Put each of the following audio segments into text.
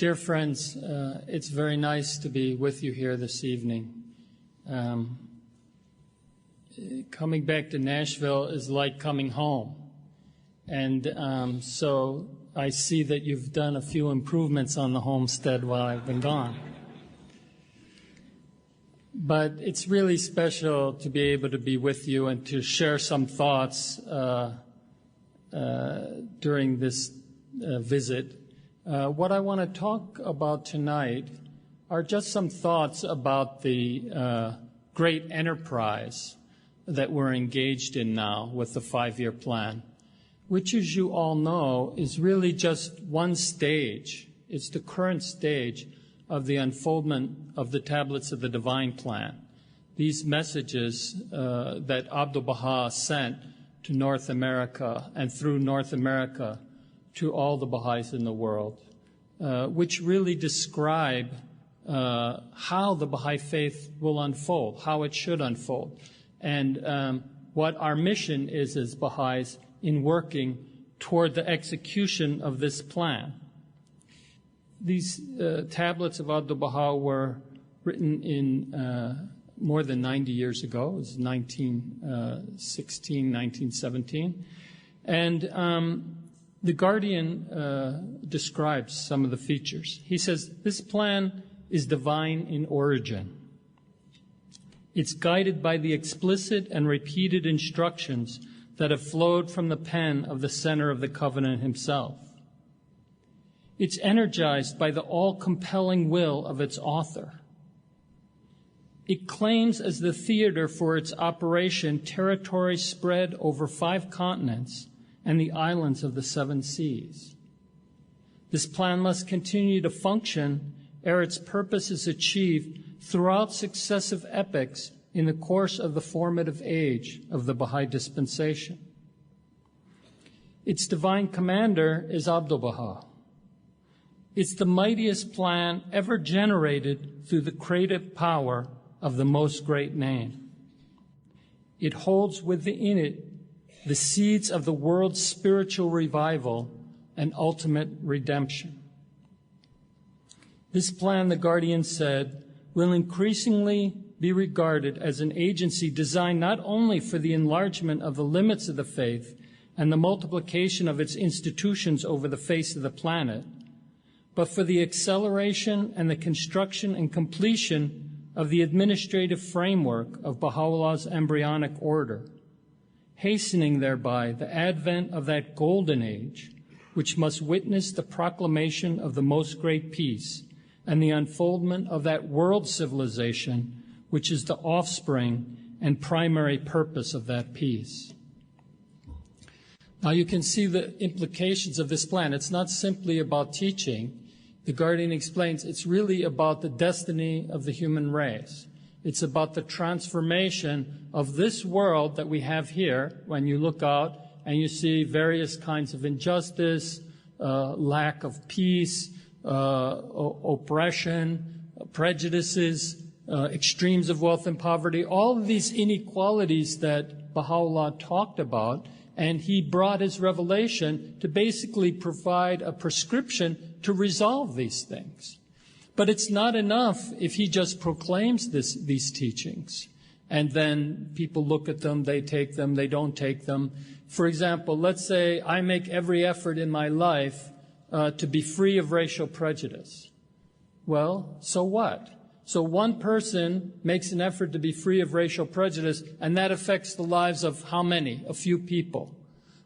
Dear friends, it's very nice to be with you here this evening. Coming back to Nashville is like coming home. And so I see that you've done a few improvements on the homestead while I've been gone. But it's really special to be able to be with you and to share some thoughts during this visit. What I want to talk about tonight are just some thoughts about the great enterprise that we're engaged in now with the 5-year plan, which, as you all know, is really just one stage. It's the current stage of the unfoldment of the tablets of the divine plan. These messages that Abdu'l-Baha sent to North America and through North America to all the Baha'is in the world, which really describe how the Baha'i faith will unfold, how it should unfold, and what our mission is as Baha'is in working toward the execution of this plan. These tablets of Abdu'l-Baha were written in more than 90 years ago. It was 1916, 1917. And the Guardian describes some of the features. He says, this plan is divine in origin. It's guided by the explicit and repeated instructions that have flowed from the pen of the center of the covenant himself. It's energized by the all-compelling will of its author. It claims as the theater for its operation territory spread over 5 continents and the islands of the 7 seas. This plan must continue to function ere its purpose is achieved throughout successive epochs in the course of the formative age of the Baha'i dispensation. Its divine commander is Abdu'l-Baha. It's the mightiest plan ever generated through the creative power of the Most Great Name. It holds within it the seeds of the world's spiritual revival and ultimate redemption. This plan, the Guardian said, will increasingly be regarded as an agency designed not only for the enlargement of the limits of the faith and the multiplication of its institutions over the face of the planet, but for the acceleration and the construction and completion of the administrative framework of Baha'u'llah's embryonic order, hastening thereby the advent of that golden age which must witness the proclamation of the Most Great Peace and the unfoldment of that world civilization which is the offspring and primary purpose of that peace. Now you can see the implications of this plan. It's not simply about teaching. The Guardian explains it's really about the destiny of the human race. It's about the transformation of this world that we have here. When you look out and you see various kinds of injustice, lack of peace, oppression, prejudices, extremes of wealth and poverty, all of these inequalities that Baha'u'llah talked about, and he brought his revelation to basically provide a prescription to resolve these things. But it's not enough if he just proclaims these teachings, and then people look at them, they take them, they don't take them. For example, let's say I make every effort in my life to be free of racial prejudice. Well, so what? So one person makes an effort to be free of racial prejudice, and that affects the lives of how many? A few people.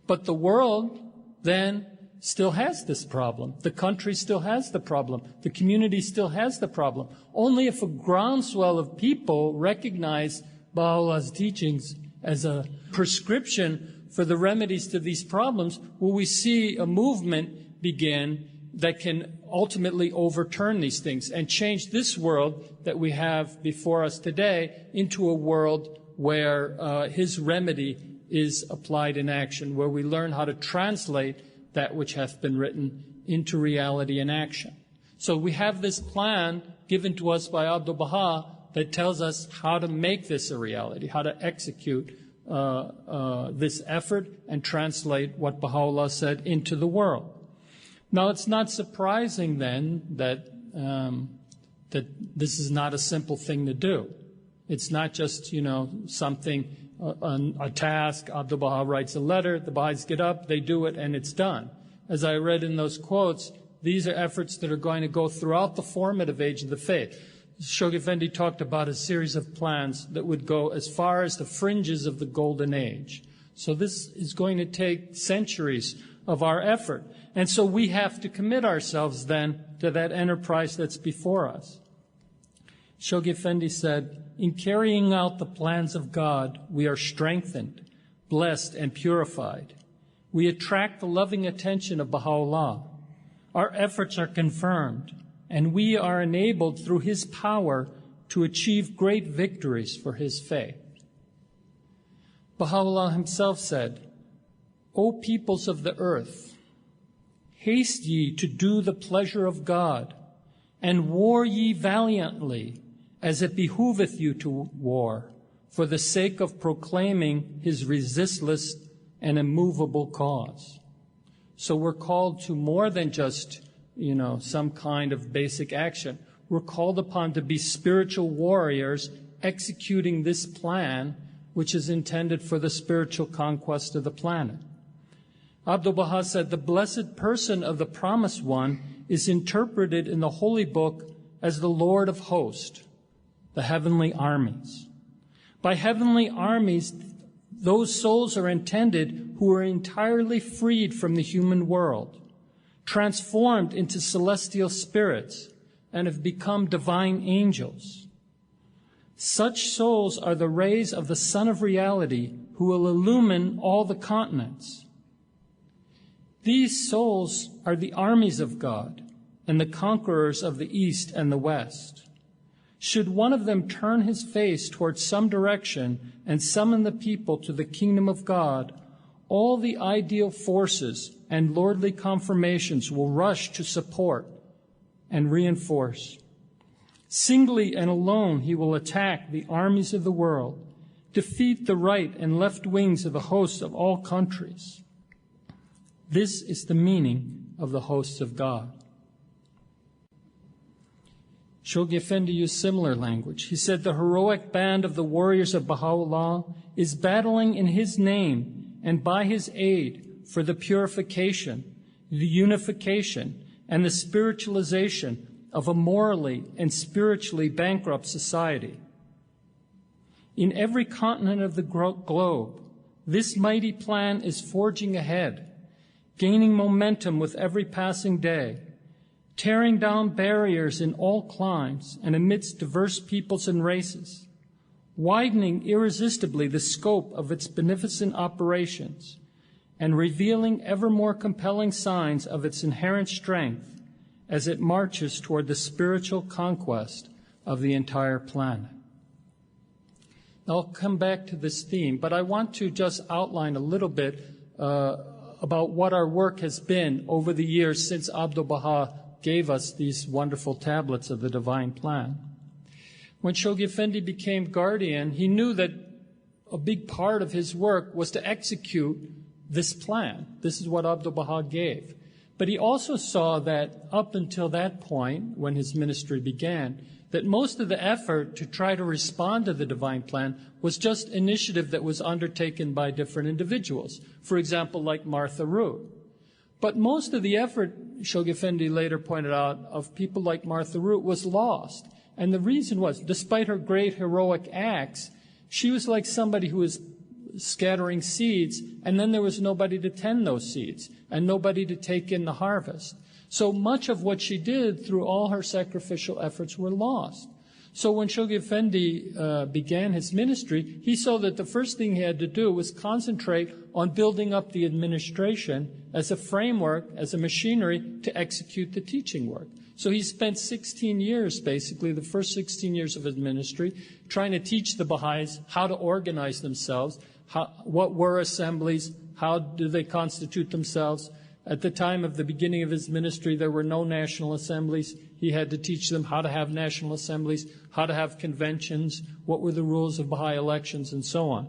But the world then still has this problem. The country still has the problem. The community still has the problem. Only if a groundswell of people recognize Baha'u'llah's teachings as a prescription for the remedies to these problems will we see a movement begin that can ultimately overturn these things and change this world that we have before us today into a world where his remedy is applied in action, where we learn how to translate that which hath been written into reality and action. So we have this plan given to us by Abdu'l-Baha that tells us how to make this a reality, how to execute this effort and translate what Baha'u'llah said into the world. Now, it's not surprising then that this is not a simple thing to do. It's not just, something, a task. Abdu'l-Baha writes a letter, the Baha'is get up, they do it, and it's done. As I read in those quotes, these are efforts that are going to go throughout the formative age of the faith. Shoghi Effendi talked about a series of plans that would go as far as the fringes of the Golden Age. So this is going to take centuries of our effort. And so we have to commit ourselves then to that enterprise that's before us. Shoghi Effendi said, "In carrying out the plans of God, we are strengthened, blessed, and purified. We attract the loving attention of Baha'u'llah. Our efforts are confirmed, and we are enabled through His power to achieve great victories for His faith." Baha'u'llah himself said, "O peoples of the earth, haste ye to do the pleasure of God, and war ye valiantly, as it behooveth you to war, for the sake of proclaiming His resistless and immovable cause." So we're called to more than just, some kind of basic action. We're called upon to be spiritual warriors executing this plan, which is intended for the spiritual conquest of the planet. Abdu'l-Baha said, "The blessed person of the Promised One is interpreted in the Holy Book as the Lord of Hosts, the heavenly armies. By heavenly armies, those souls are intended who are entirely freed from the human world, transformed into celestial spirits, and have become divine angels. Such souls are the rays of the Sun of Reality who will illumine all the continents. These souls are the armies of God and the conquerors of the East and the West. Should one of them turn his face towards some direction and summon the people to the kingdom of God, all the ideal forces and lordly confirmations will rush to support and reinforce. Singly and alone he will attack the armies of the world, defeat the right and left wings of the hosts of all countries. This is the meaning of the hosts of God." Shoghi Effendi used similar language. He said, "The heroic band of the warriors of Baha'u'llah is battling in His name and by His aid for the purification, the unification, and the spiritualization of a morally and spiritually bankrupt society. In every continent of the globe, this mighty plan is forging ahead, gaining momentum with every passing day, tearing down barriers in all climes and amidst diverse peoples and races, widening irresistibly the scope of its beneficent operations, and revealing ever more compelling signs of its inherent strength as it marches toward the spiritual conquest of the entire planet." Now, I'll come back to this theme, but I want to just outline a little bit about what our work has been over the years since Abdu'l-Baha gave us these wonderful tablets of the divine plan. When Shoghi Effendi became guardian, he knew that a big part of his work was to execute this plan. This is what Abdu'l-Baha gave. But he also saw that up until that point, when his ministry began, that most of the effort to try to respond to the divine plan was just initiative that was undertaken by different individuals. For example, like Martha Root. But most of the effort, Shoghi Effendi later pointed out, of people like Martha Root was lost. And the reason was, despite her great heroic acts, she was like somebody who was scattering seeds, and then there was nobody to tend those seeds and nobody to take in the harvest. So much of what she did through all her sacrificial efforts were lost. So when Shoghi Effendi began his ministry, he saw that the first thing he had to do was concentrate on building up the administration as a framework, as a machinery to execute the teaching work. So he spent 16 years, basically, the first 16 years of his ministry, trying to teach the Baha'is how to organize themselves, what were assemblies, how do they constitute themselves. At the time of the beginning of his ministry, there were no national assemblies. He had to teach them how to have national assemblies, how to have conventions, what were the rules of Baha'i elections, and so on.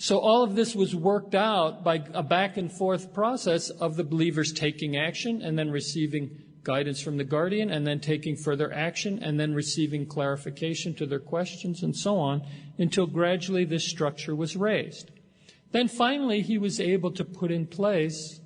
So all of this was worked out by a back and forth process of the believers taking action and then receiving guidance from the guardian and then taking further action and then receiving clarification to their questions and so on until gradually this structure was raised. Then finally he was able to put in place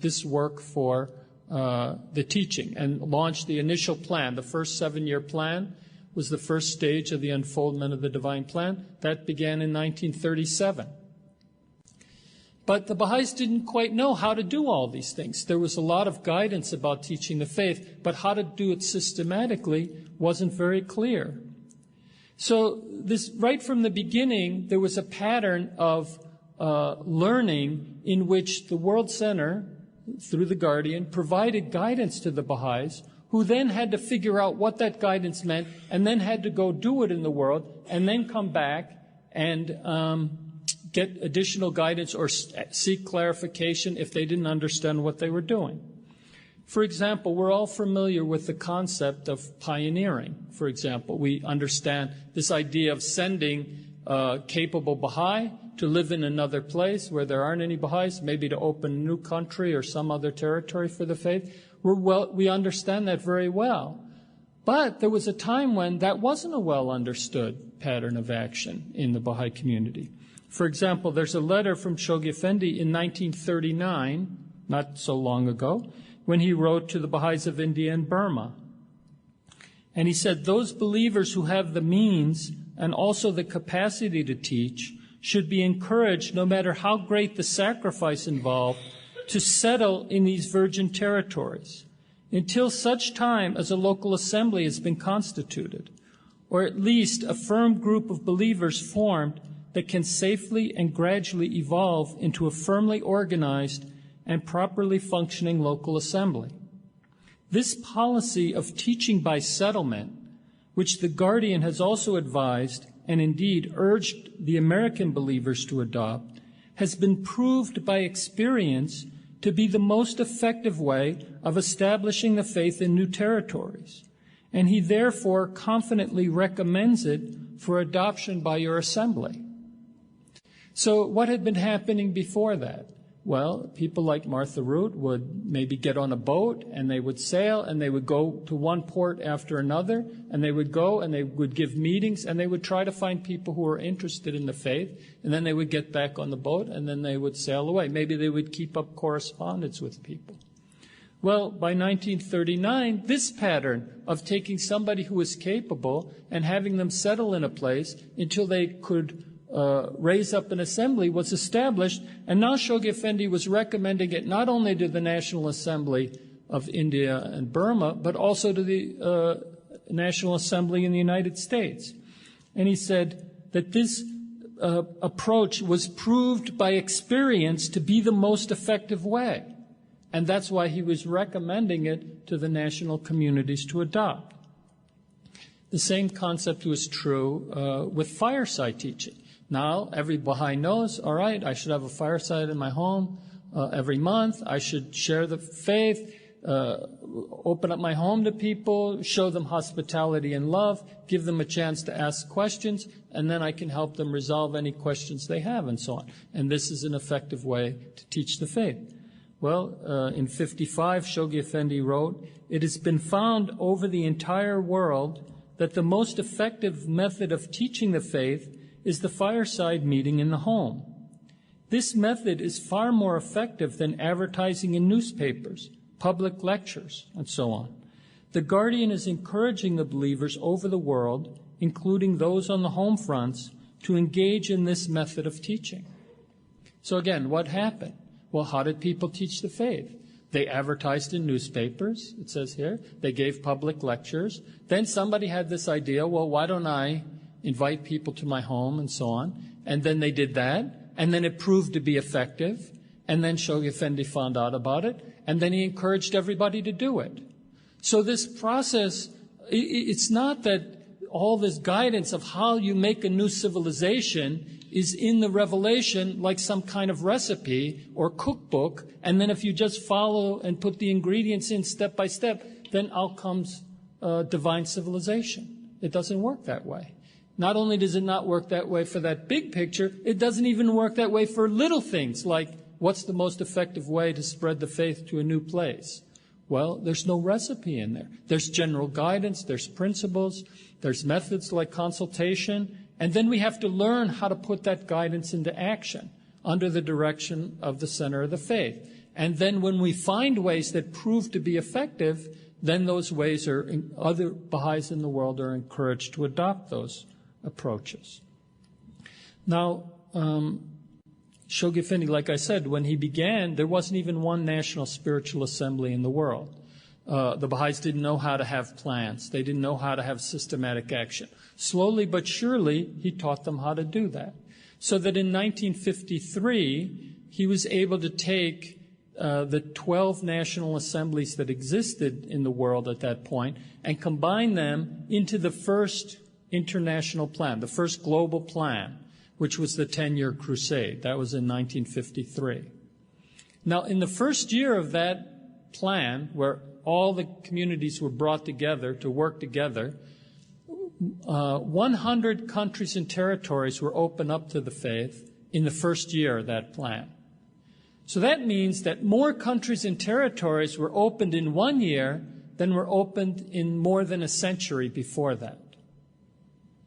this work for the teaching and launched the initial plan. The first 7-year plan was the first stage of the unfoldment of the divine plan. That began in 1937. But the Baha'is didn't quite know how to do all these things. There was a lot of guidance about teaching the faith, but how to do it systematically wasn't very clear. So this, right from the beginning, there was a pattern of learning in which the World Center, through the Guardian, provided guidance to the Baha'is, who then had to figure out what that guidance meant and then had to go do it in the world and then come back and get additional guidance or seek clarification if they didn't understand what they were doing. For example, we're all familiar with the concept of pioneering. For example, we understand this idea of sending capable Baha'i to live in another place where there aren't any Baha'is, maybe to open a new country or some other territory for the faith. We understand that very well. But there was a time when that wasn't a well understood pattern of action in the Baha'i community. For example, there's a letter from Shoghi Effendi in 1939, not so long ago, when he wrote to the Baha'is of India and Burma. And he said, those believers who have the means and also the capacity to teach should be encouraged, no matter how great the sacrifice involved, to settle in these virgin territories until such time as a local assembly has been constituted, or at least a firm group of believers formed that can safely and gradually evolve into a firmly organized and properly functioning local assembly. This policy of teaching by settlement, which the Guardian has also advised and indeed urged the American believers to adopt, has been proved by experience to be the most effective way of establishing the faith in new territories, and he therefore confidently recommends it for adoption by your assembly. So what had been happening before that? Well, people like Martha Root would maybe get on a boat and they would sail and they would go to one port after another and they would go and they would give meetings and they would try to find people who were interested in the faith, and then they would get back on the boat and then they would sail away. Maybe they would keep up correspondence with people. Well, by 1939, this pattern of taking somebody who was capable and having them settle in a place until they could raise up an assembly was established, and now Shoghi Effendi was recommending it not only to the National Assembly of India and Burma, but also to the National Assembly in the United States. And he said that this approach was proved by experience to be the most effective way, and that's why he was recommending it to the national communities to adopt. The same concept was true with fireside teaching. Now, every Baha'i knows, all right, I should have a fireside in my home every month. I should share the faith, open up my home to people, show them hospitality and love, give them a chance to ask questions, and then I can help them resolve any questions they have and so on. And this is an effective way to teach the faith. Well, in 1955, Shoghi Effendi wrote, "It has been found over the entire world that the most effective method of teaching the faith is the fireside meeting in the home. This method is far more effective than advertising in newspapers, public lectures, and so on. The Guardian is encouraging the believers over the world, including those on the home fronts, to engage in this method of teaching." So again, what happened? Well, how did people teach the faith? They advertised in newspapers, it says here. They gave public lectures. Then somebody had this idea, well, why don't I invite people to my home and so on. And then they did that, and then it proved to be effective, and then Shoghi Effendi found out about it, and then he encouraged everybody to do it. So this process, it's not that all this guidance of how you make a new civilization is in the revelation like some kind of recipe or cookbook, and then if you just follow and put the ingredients in step by step, then out comes divine civilization. It doesn't work that way. not only does it not work that way for that big picture, it doesn't even work that way for little things like what's the most effective way to spread the faith to a new place. Well, there's no recipe in there. There's general guidance, there's principles, there's methods like consultation, and then we have to learn how to put that guidance into action under the direction of the center of the faith. And then when we find ways that prove to be effective, then those ways other Baha'is in the world are encouraged to adopt those approaches. Now, Shoghi Effendi, like I said, when he began, there wasn't even one national spiritual assembly in the world. The Baha'is didn't know how to have plans. They didn't know how to have systematic action. Slowly but surely, he taught them how to do that. So that in 1953, he was able to take the 12 national assemblies that existed in the world at that point and combine them into the first international plan, the first global plan, which was the 10-year crusade. That was in 1953. Now, in the first year of that plan, where all the communities were brought together to work together, 100 countries and territories were opened up to the faith in the first year of that plan. So that means that more countries and territories were opened in 1 year than were opened in more than a century before that.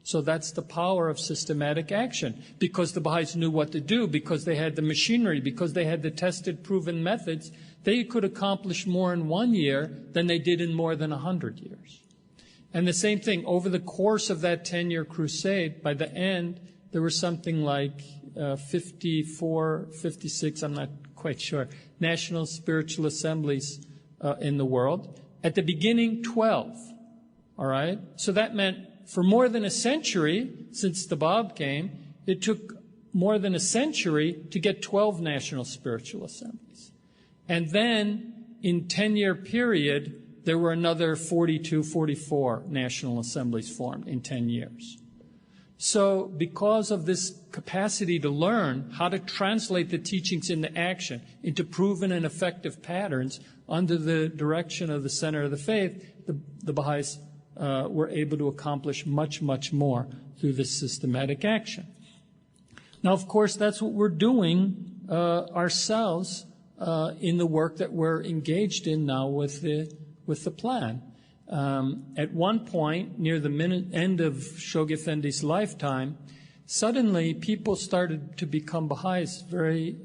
So that's the power of systematic action, because the Baha'is knew what to do, because they had the machinery, because they had the tested, proven methods. They could accomplish more in 1 year than they did in more than 100 years. And the same thing, over the course of that 10-year crusade, by the end, there were something like 54, 56, I'm not quite sure, national spiritual assemblies in the world. At the beginning, 12. All right? So that meant for more than a century, since the Bab came, it took more than a century to get 12 national spiritual assemblies. And then, in 10-year period, there were another 42, 44 national assemblies formed in 10 years. So, because of this capacity to learn how to translate the teachings into action, into proven and effective patterns under the direction of the center of the faith, the Baha'is were able to accomplish much, much more through this systematic action. Now, of course, that's what we're doing ourselves in the work that we're engaged in now with the plan. At one point, near the end of Shoghi Effendi's lifetime, suddenly people started to become Baha'is very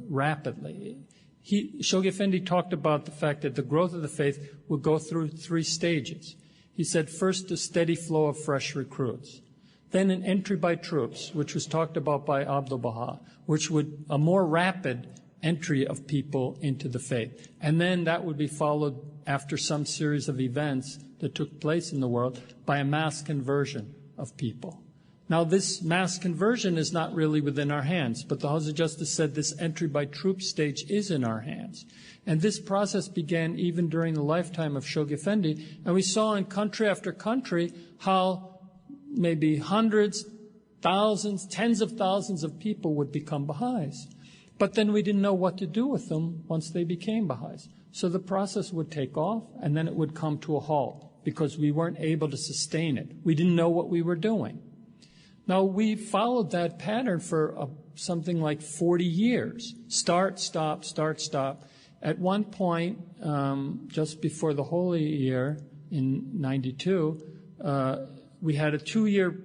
rapidly. Shoghi Effendi talked about the fact that the growth of the faith would go through 3 stages. He said first a steady flow of fresh recruits, then an entry by troops, which was talked about by Abdul Baha, which would a more rapid entry of people into the faith. And then that would be followed after some series of events that took place in the world by a mass conversion of people. Now, this mass conversion is not really within our hands, but the House of Justice said this entry by troops stage is in our hands. And this process began even during the lifetime of Shoghi Effendi, and we saw in country after country how maybe hundreds, thousands, tens of thousands of people would become Baha'is. But then we didn't know what to do with them once they became Baha'is. So the process would take off, and then it would come to a halt because we weren't able to sustain it. We didn't know what we were doing. Now, we followed that pattern for something like 40 years. Start, stop, start, stop. At one point, just before the Holy Year in 92, we had a 2-year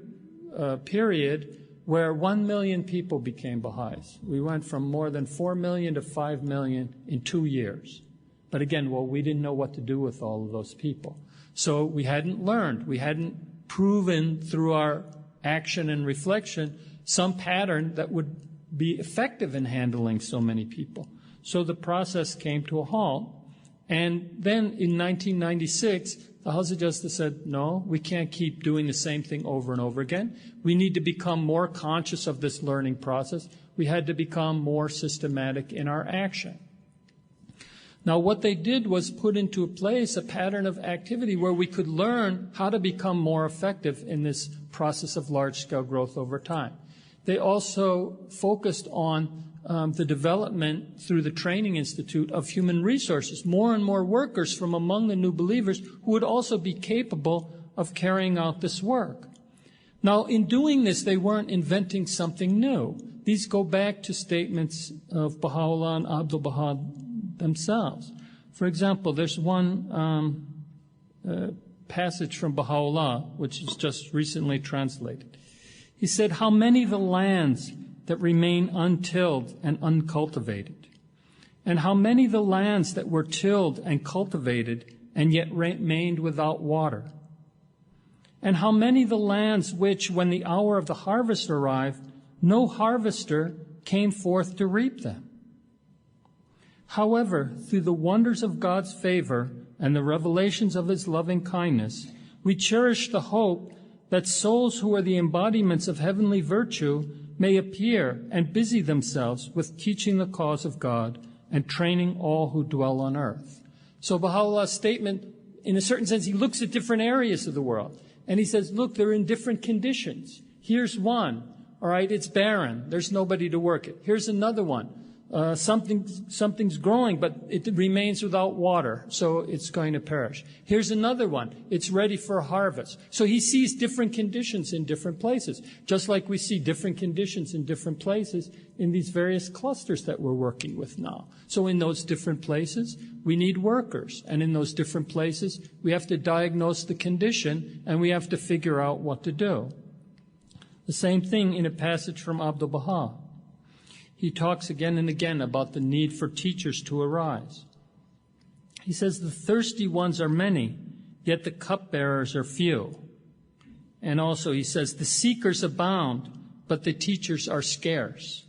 period where 1 million people became Baha'is. We went from more than 4 million to 5 million in 2 years. But again, we didn't know what to do with all of those people. So we hadn't learned. We hadn't proven through our action and reflection some pattern that would be effective in handling so many people. So the process came to a halt. And then in 1996, the House of Justice said, no, we can't keep doing the same thing over and over again. We need to become more conscious of this learning process. We had to become more systematic in our action. Now, what they did was put into place a pattern of activity where we could learn how to become more effective in this process of large-scale growth over time. They also focused on the development through the Training Institute of human resources, more and more workers from among the new believers who would also be capable of carrying out this work. Now, in doing this, they weren't inventing something new. These go back to statements of Baha'u'llah and Abdu'l-Baha themselves. For example, there's one passage from Baha'u'llah, which is just recently translated. He said, "How many the lands that remain untilled and uncultivated, and how many the lands that were tilled and cultivated and yet remained without water, and how many the lands which, when the hour of the harvest arrived, no harvester came forth to reap them. However, through the wonders of God's favor and the revelations of His loving kindness, we cherish the hope that souls who are the embodiments of heavenly virtue may appear and busy themselves with teaching the cause of God and training all who dwell on earth." So Baha'u'llah's statement, in a certain sense, he looks at different areas of the world. And he says, look, they're in different conditions. Here's one. All right, it's barren. There's nobody to work it. Here's another one. Something's growing, but it remains without water, so it's going to perish. Here's another one. It's ready for a harvest. So he sees different conditions in different places, just like we see different conditions in different places in these various clusters that we're working with now. So in those different places, we need workers. And in those different places, we have to diagnose the condition, and we have to figure out what to do. The same thing in a passage from Abdu'l-Baha. He talks again and again about the need for teachers to arise. He says, "The thirsty ones are many, yet the cupbearers are few." And also he says, "The seekers abound, but the teachers are scarce."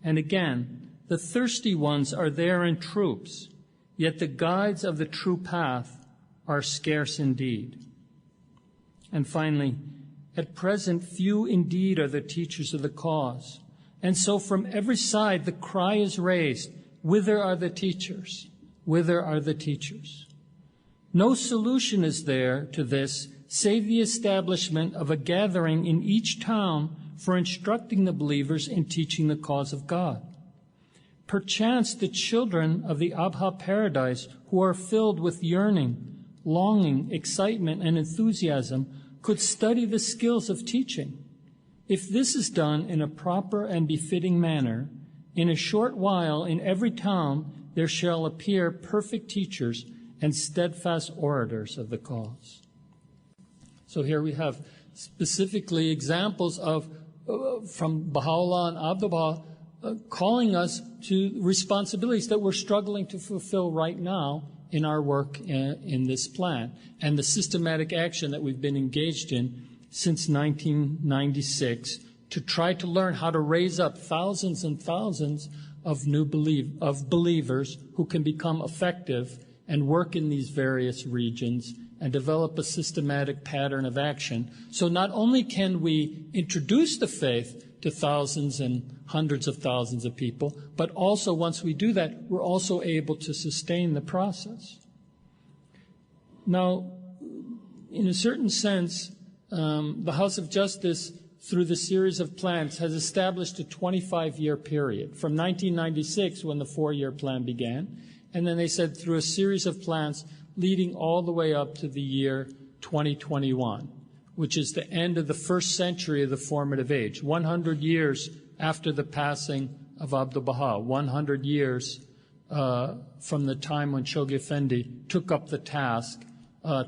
And again, "The thirsty ones are there in troops, yet the guides of the true path are scarce indeed." And finally, "At present few indeed are the teachers of the cause. And so from every side the cry is raised, 'Whither are the teachers? Whither are the teachers?' No solution is there to this save the establishment of a gathering in each town for instructing the believers in teaching the cause of God. Perchance the children of the Abha paradise who are filled with yearning, longing, excitement, and enthusiasm could study the skills of teaching. If this is done in a proper and befitting manner, in a short while in every town there shall appear perfect teachers and steadfast orators of the cause." So here we have specifically examples of from Baha'u'llah and Abdu'l-Baha calling us to responsibilities that we're struggling to fulfill right now in our work in this plan, and the systematic action that we've been engaged in since 1996 to try to learn how to raise up thousands and thousands of believers who can become effective and work in these various regions and develop a systematic pattern of action. So not only can we introduce the faith to thousands and hundreds of thousands of people, but also once we do that, we're also able to sustain the process. Now, in a certain sense, the House of Justice, through the series of plans, has established a 25-year period from 1996, when the 4-year plan began, and then they said through a series of plans leading all the way up to the year 2021, which is the end of the first century of the formative age, 100 years after the passing of Abdu'l-Baha, 100 years from the time when Shoghi Effendi took up the task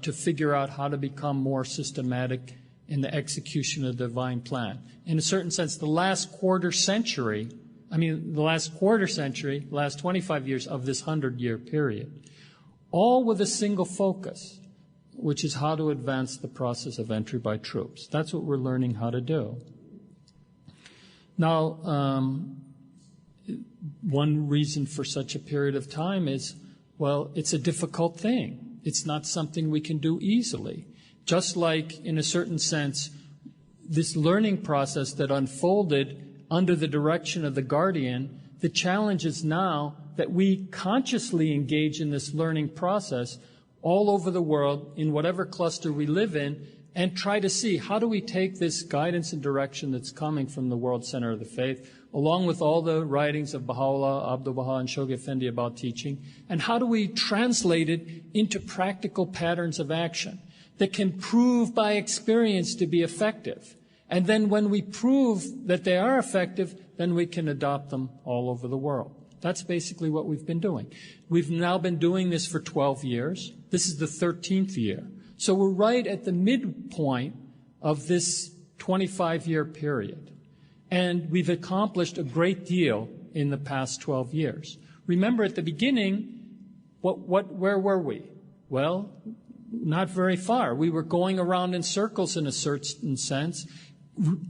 to figure out how to become more systematic in the execution of the divine plan. In a certain sense, the last 25 years of this 100-year period, all with a single focus, which is how to advance the process of entry by troops. That's what we're learning how to do. Now, one reason for such a period of time is, well, it's a difficult thing. It's not something we can do easily. Just like, in a certain sense, this learning process that unfolded under the direction of the guardian, the challenge is now that we consciously engage in this learning process all over the world, in whatever cluster we live in, and try to see how do we take this guidance and direction that's coming from the World Center of the Faith, along with all the writings of Baha'u'llah, Abdu'l-Baha, and Shoghi Effendi about teaching, and how do we translate it into practical patterns of action? that can prove by experience to be effective. And then when we prove that they are effective, then we can adopt them all over the world. That's basically what we've been doing. We've now been doing this for 12 years. This is the 13th year. So we're right at the midpoint of this 25-year period. And we've accomplished a great deal in the past 12 years. Remember, at the beginning, where were we? Well, not very far. We were going around in circles in a certain sense,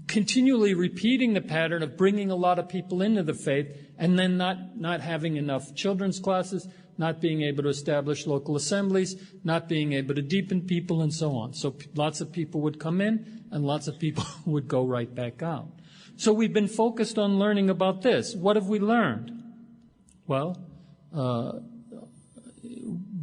continually repeating the pattern of bringing a lot of people into the faith and then not having enough children's classes, not being able to establish local assemblies, not being able to deepen people, and so on. So lots of people would come in and lots of people would go right back out. So we've been focused on learning about this. What have we learned? Well,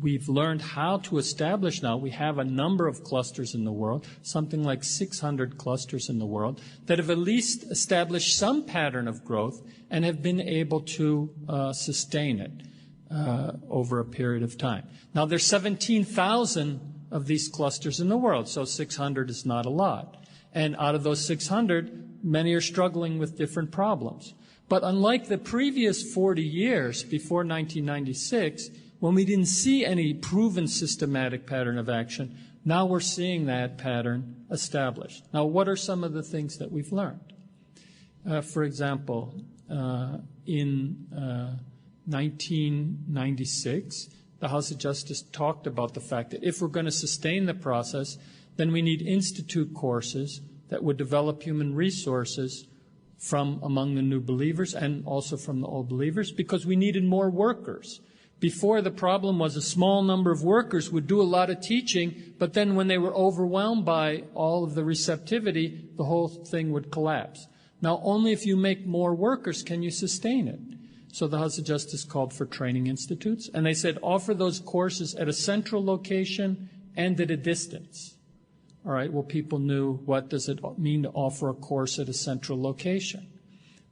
we've learned how to establish now. We have a number of clusters in the world, something like 600 clusters in the world, that have at least established some pattern of growth and have been able to sustain it over a period of time. Now, there's 17,000 of these clusters in the world, so 600 is not a lot. And out of those 600, many are struggling with different problems. But unlike the previous 40 years before 1996, when we didn't see any proven systematic pattern of action, now we're seeing that pattern established. Now, what are some of the things that we've learned? For example, in 1996, the House of Justice talked about the fact that if we're going to sustain the process, then we need institute courses that would develop human resources from among the new believers and also from the old believers, because we needed more workers. Before, the problem was a small number of workers would do a lot of teaching, but then when they were overwhelmed by all of the receptivity, the whole thing would collapse. Now, only if you make more workers can you sustain it. So the House of Justice called for training institutes, and they said offer those courses at a central location and at a distance. All right, well, people knew what does it mean to offer a course at a central location.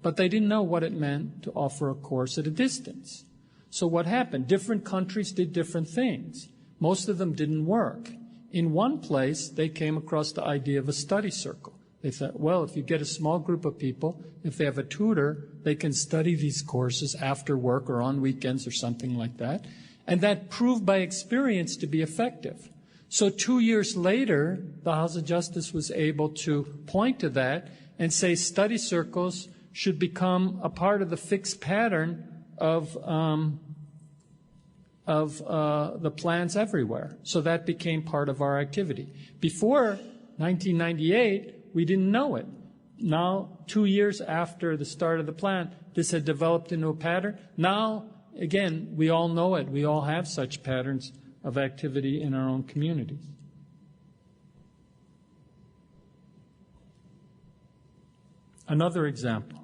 But they didn't know what it meant to offer a course at a distance. So what happened? Different countries did different things. Most of them didn't work. In one place, they came across the idea of a study circle. They thought, well, if you get a small group of people, if they have a tutor, they can study these courses after work or on weekends or something like that. And that proved by experience to be effective. So 2 years later, the House of Justice was able to point to that and say study circles should become a part of the fixed pattern of the plans everywhere. So that became part of our activity. Before 1998, we didn't know it. Now, 2 years after the start of the plan, this had developed into a pattern. Now, again, we all know it. We all have such patterns of activity in our own communities. Another example.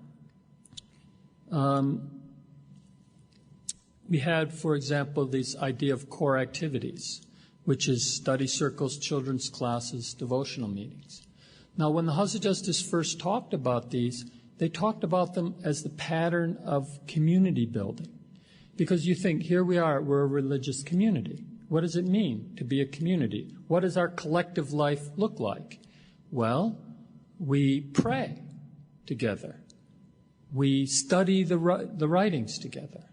We had, for example, this idea of core activities, which is study circles, children's classes, devotional meetings. Now, when the House of Justice first talked about these, they talked about them as the pattern of community building. Because you think, here we are, we're a religious community. What does it mean to be a community? What does our collective life look like? Well, we pray together. We study the writings together.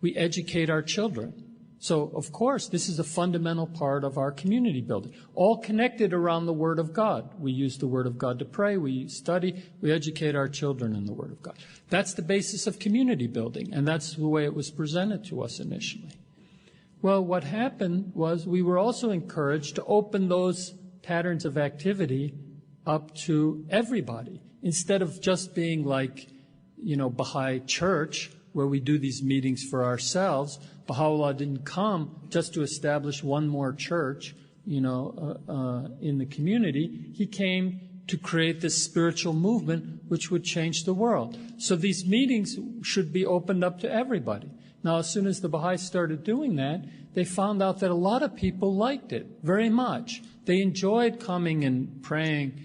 We educate our children. So, of course, this is a fundamental part of our community building, all connected around the Word of God. We use the Word of God to pray, we study, we educate our children in the Word of God. That's the basis of community building, and that's the way it was presented to us initially. Well, what happened was we were also encouraged to open those patterns of activity up to everybody, instead of just being like, Baha'i church, where we do these meetings for ourselves. Baha'u'llah didn't come just to establish one more church, in the community. He came to create this spiritual movement which would change the world. So these meetings should be opened up to everybody. Now, as soon as the Baha'is started doing that, they found out that a lot of people liked it very much. They enjoyed coming and praying,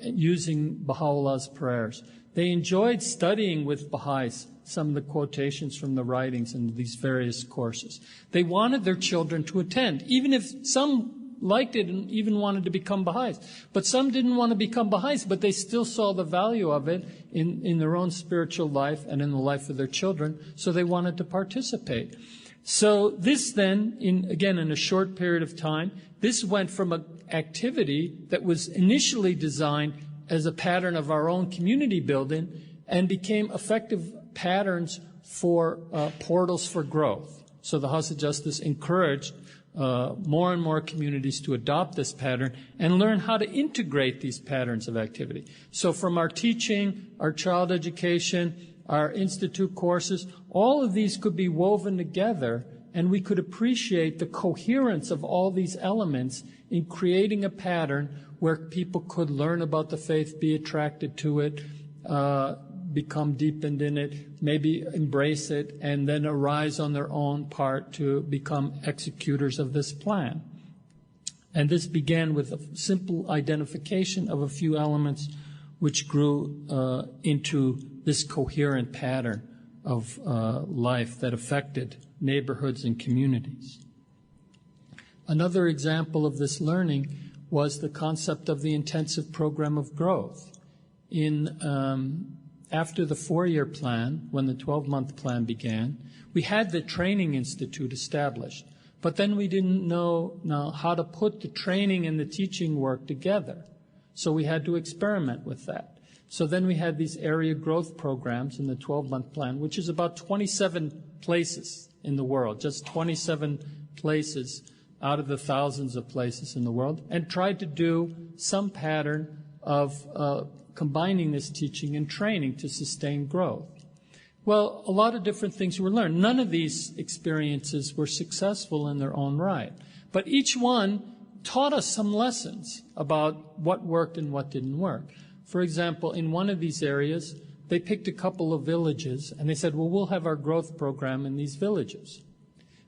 using Baha'u'llah's prayers. They enjoyed studying with Baha'is some of the quotations from the writings in these various courses. They wanted their children to attend, even if some liked it and even wanted to become Baha'is. But some didn't want to become Baha'is, but they still saw the value of it in their own spiritual life and in the life of their children, so they wanted to participate. So this then, in a short period of time, this went from an activity that was initially designed as a pattern of our own community building and became effective patterns for portals for growth. So the House of Justice encouraged more and more communities to adopt this pattern and learn how to integrate these patterns of activity. So from our teaching, our child education, our institute courses, all of these could be woven together, and we could appreciate the coherence of all these elements in creating a pattern where people could learn about the faith, be attracted to it, become deepened in it, maybe embrace it, and then arise on their own part to become executors of this plan. And this began with a simple identification of a few elements which grew into this coherent pattern of life that affected neighborhoods and communities. Another example of this learning was the concept of the intensive program of growth. After the 4-year plan, when the 12-month plan began, we had the training institute established, but then we didn't know how to put the training and the teaching work together. So we had to experiment with that. So then we had these area growth programs in the 12-month plan, which is about 27 places in the world, just 27 places out of the thousands of places in the world, and tried to do some pattern of combining this teaching and training to sustain growth. Well, a lot of different things were learned. None of these experiences were successful in their own right, but each one taught us some lessons about what worked and what didn't work. For example, in one of these areas, they picked a couple of villages, and they said, well, we'll have our growth program in these villages.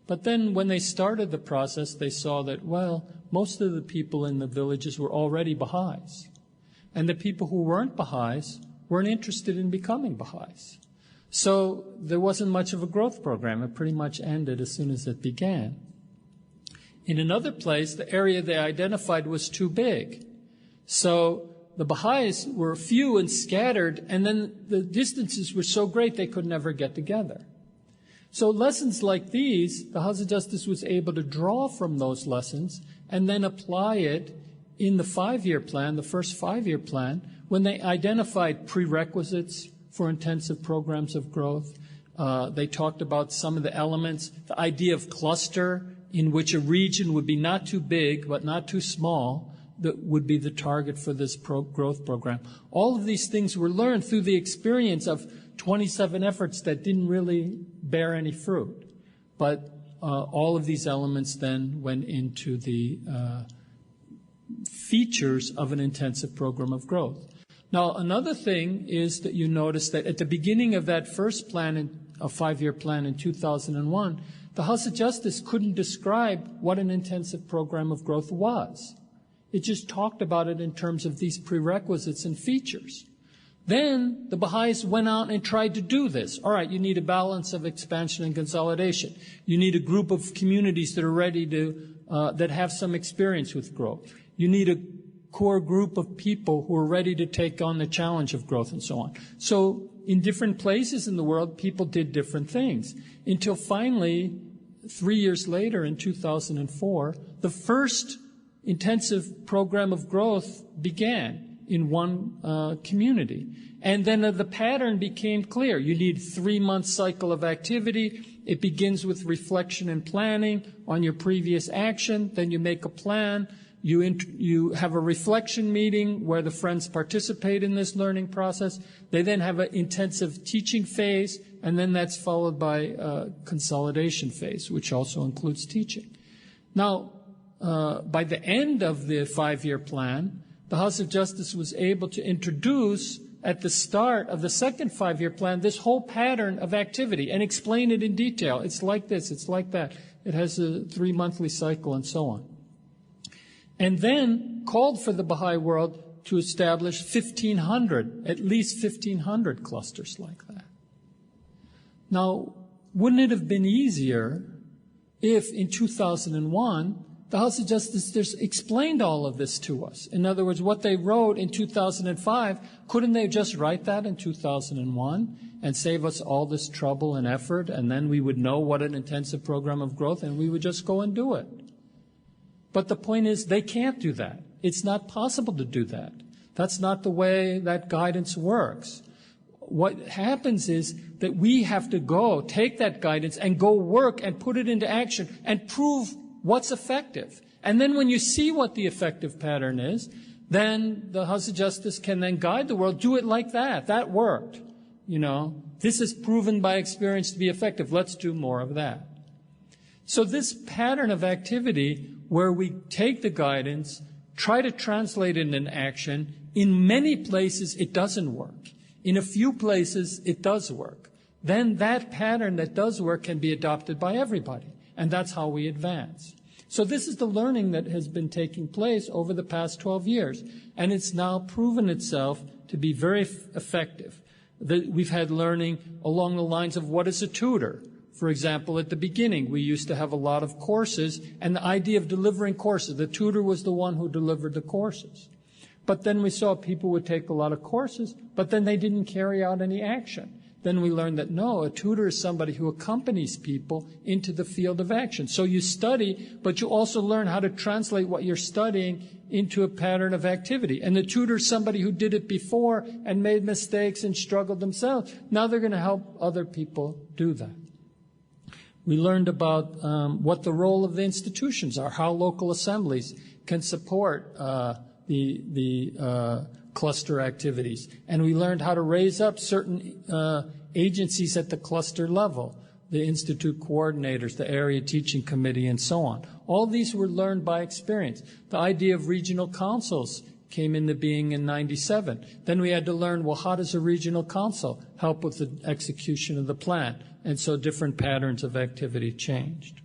But then when they started the process, they saw that, well, most of the people in the villages were already Baha'is. And the people who weren't Baha'is weren't interested in becoming Baha'is. So there wasn't much of a growth program. It pretty much ended as soon as it began. In another place, the area they identified was too big. So the Baha'is were few and scattered, and then the distances were so great they could never get together. So lessons like these, the House of Justice was able to draw from those lessons and then apply it in the 5-year plan, the first 5-year plan, when they identified prerequisites for intensive programs of growth. They talked about some of the elements, the idea of cluster, in which a region would be not too big but not too small, that would be the target for this growth program. All of these things were learned through the experience of 27 efforts that didn't really bear any fruit. But all of these elements then went into the features of an intensive program of growth. Now, another thing is that you notice that at the beginning of that first plan, a 5-year plan in 2001, the House of Justice couldn't describe what an intensive program of growth was. It just talked about it in terms of these prerequisites and features. Then the Baha'is went out and tried to do this. All right, you need a balance of expansion and consolidation. You need a group of communities that are ready to, that have some experience with growth. You need a core group of people who are ready to take on the challenge of growth and so on. So in different places in the world, people did different things until finally, 3 years later in 2004, the first intensive program of growth began in one community. And then the pattern became clear. You need a 3-month cycle of activity. It begins with reflection and planning on your previous action. Then you make a plan. You have a reflection meeting where the friends participate in this learning process. They then have an intensive teaching phase, and then that's followed by a consolidation phase, which also includes teaching. Now, by the end of the 5-year plan, the House of Justice was able to introduce at the start of the second 5-year plan this whole pattern of activity and explain it in detail. It's like this, it's like that. It has a 3-monthly cycle and so on. And then called for the Baha'i world to establish 1,500, at least 1,500 clusters like that. Now, wouldn't it have been easier if in 2001 the House of Justice just explained all of this to us. In other words, what they wrote in 2005, couldn't they just write that in 2001 and save us all this trouble and effort, and then we would know what an intensive program of growth, and we would just go and do it? But the point is, they can't do that. It's not possible to do that. That's not the way that guidance works. What happens is that we have to go, take that guidance and go work and put it into action and prove what's effective. And then when you see what the effective pattern is, then the House of Justice can then guide the world. Do it like that. That worked. This is proven by experience to be effective. Let's do more of that. So this pattern of activity where we take the guidance, try to translate it into action, in many places it doesn't work. In a few places it does work. Then that pattern that does work can be adopted by everybody. And that's how we advance. So this is the learning that has been taking place over the past 12 years. And it's now proven itself to be very effective. We've had learning along the lines of what is a tutor. For example, at the beginning, we used to have a lot of courses, and the idea of delivering courses, the tutor was the one who delivered the courses. But then we saw people would take a lot of courses, but then they didn't carry out any action. Then we learned that no, a tutor is somebody who accompanies people into the field of action. So you study, but you also learn how to translate what you're studying into a pattern of activity. And the tutor is somebody who did it before and made mistakes and struggled themselves. Now they're going to help other people do that. We learned about what the role of the institutions are, how local assemblies can support the cluster activities. And we learned how to raise up certain agencies at the cluster level, the institute coordinators, the area teaching committee, and so on. All these were learned by experience. The idea of regional councils came into being in 97. Then we had to learn, well, how does a regional council help with the execution of the plan? And so different patterns of activity changed.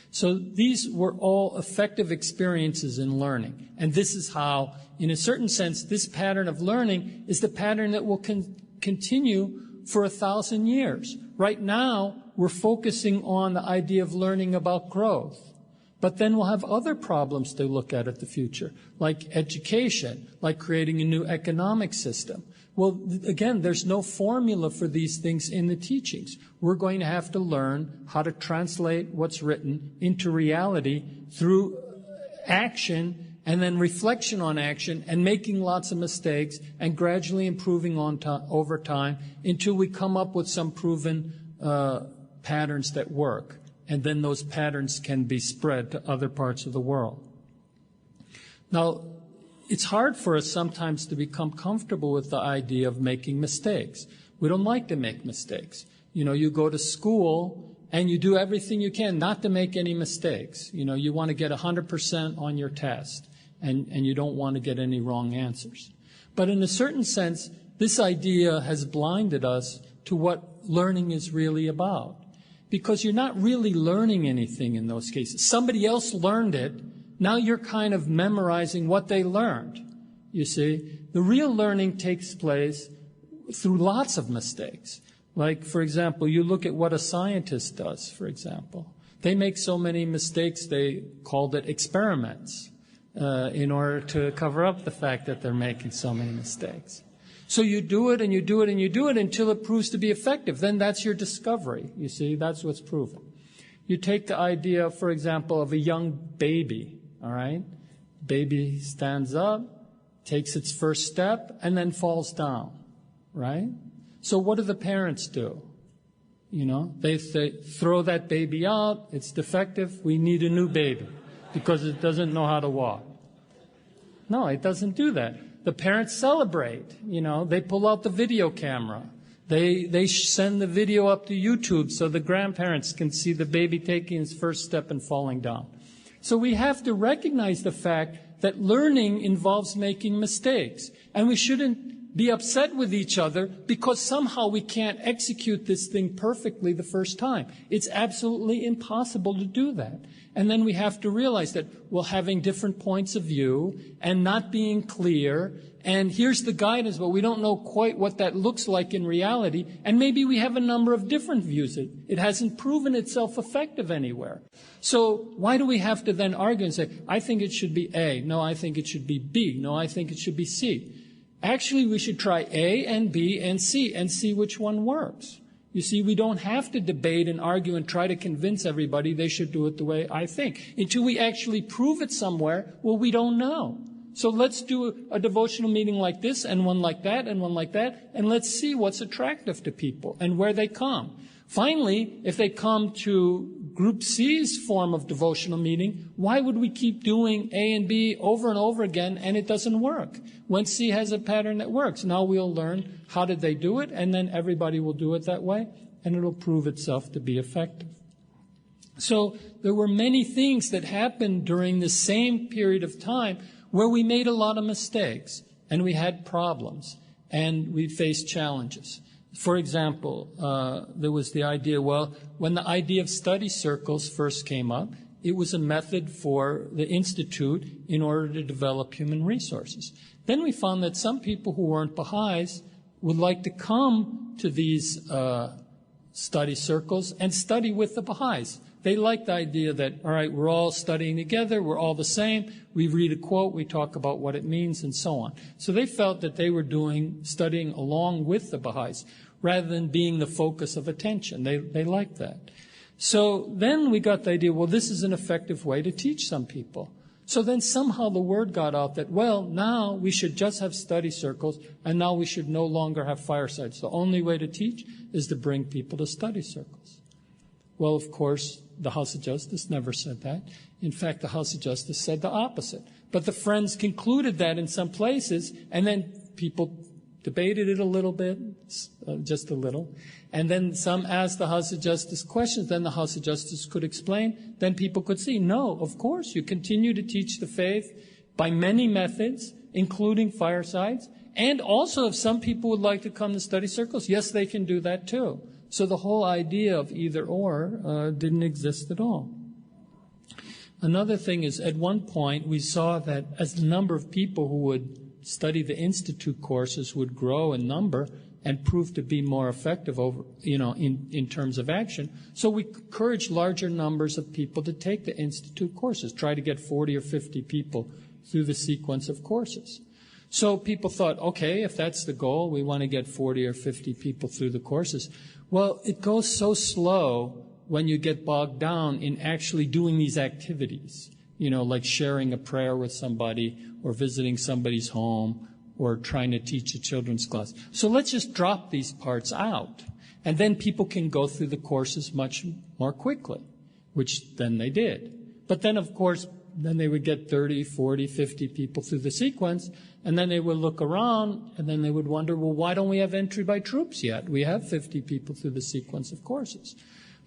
So these were all effective experiences in learning. And this is how, in a certain sense, this pattern of learning is the pattern that will continue for 1,000 years. Right now, we're focusing on the idea of learning about growth. But then we'll have other problems to look at the future, like education, like creating a new economic system. Well, again, there's no formula for these things in the teachings. We're going to have to learn how to translate what's written into reality through action and then reflection on action and making lots of mistakes and gradually improving over time until we come up with some proven patterns that work. And then those patterns can be spread to other parts of the world. Now, it's hard for us sometimes to become comfortable with the idea of making mistakes. We don't like to make mistakes. You go to school and you do everything you can not to make any mistakes. You want to get 100% on your test, and you don't want to get any wrong answers. But in a certain sense, this idea has blinded us to what learning is really about. Because you're not really learning anything in those cases. Somebody else learned it. Now you're kind of memorizing what they learned. You see, the real learning takes place through lots of mistakes. Like, for example, you look at what a scientist does, for example. They make so many mistakes, they called it experiments in order to cover up the fact that they're making so many mistakes. So you do it and you do it and you do it until it proves to be effective. Then that's your discovery. You see, that's what's proven. You take the idea, for example, of a young baby, all right? Baby stands up, takes its first step, and then falls down, right? So what do the parents do? They throw that baby out, it's defective, we need a new baby because it doesn't know how to walk. No, it doesn't do that. The parents celebrate, they pull out the video camera. They send the video up to YouTube so the grandparents can see the baby taking his first step and falling down. So we have to recognize the fact that learning involves making mistakes. And we shouldn't be upset with each other because somehow we can't execute this thing perfectly the first time. It's absolutely impossible to do that. And then we have to realize that, well, having different points of view and not being clear, and here's the guidance, but we don't know quite what that looks like in reality, and maybe we have a number of different views. It hasn't proven itself effective anywhere. So why do we have to then argue and say, I think it should be A, no, I think it should be B, no, I think it should be C? Actually, we should try A and B and C and see which one works. You see, we don't have to debate and argue and try to convince everybody they should do it the way I think. Until we actually prove it somewhere, well, we don't know. So let's do a devotional meeting like this and one like that and one like that, and let's see what's attractive to people and where they come. Finally, if they come to Group C's form of devotional meeting, why would we keep doing A and B over and over again and it doesn't work? When C has a pattern that works, now we'll learn how did they do it, and then everybody will do it that way, and it'll prove itself to be effective. So there were many things that happened during the same period of time where we made a lot of mistakes, and we had problems, and we faced challenges. For example, there was the idea, well, when the idea of study circles first came up, it was a method for the Institute in order to develop human resources. Then we found that some people who weren't Baha'is would like to come to these study circles and study with the Baha'is. They liked the idea that, all right, we're all studying together, we're all the same, we read a quote, we talk about what it means, and so on. So they felt that they were studying along with the Baha'is, rather than being the focus of attention. They liked that. So then we got the idea, well, this is an effective way to teach some people. So then somehow the word got out that, well, now we should just have study circles, and now we should no longer have firesides. The only way to teach is to bring people to study circles. Well, of course, the House of Justice never said that. In fact, the House of Justice said the opposite. But the Friends concluded that in some places, and then people debated it a little bit, just a little. And then some asked the House of Justice questions. Then the House of Justice could explain. Then people could see, no, of course, you continue to teach the faith by many methods, including firesides. And also, if some people would like to come to study circles, yes, they can do that too. So the whole idea of either or didn't exist at all. Another thing is, at one point, we saw that as the number of people who would study the Institute courses would grow in number and prove to be more effective in terms of action. So we encouraged larger numbers of people to take the Institute courses, try to get 40 or 50 people through the sequence of courses. So people thought, okay, if that's the goal, we want to get 40 or 50 people through the courses. Well, it goes so slow when you get bogged down in actually doing these activities, like sharing a prayer with somebody or visiting somebody's home or trying to teach a children's class. So let's just drop these parts out. And then people can go through the courses much more quickly, which then they did. But then, of course, then they would get 30, 40, 50 people through the sequence, and then they would look around, and then they would wonder, well, why don't we have entry by troops yet? We have 50 people through the sequence of courses.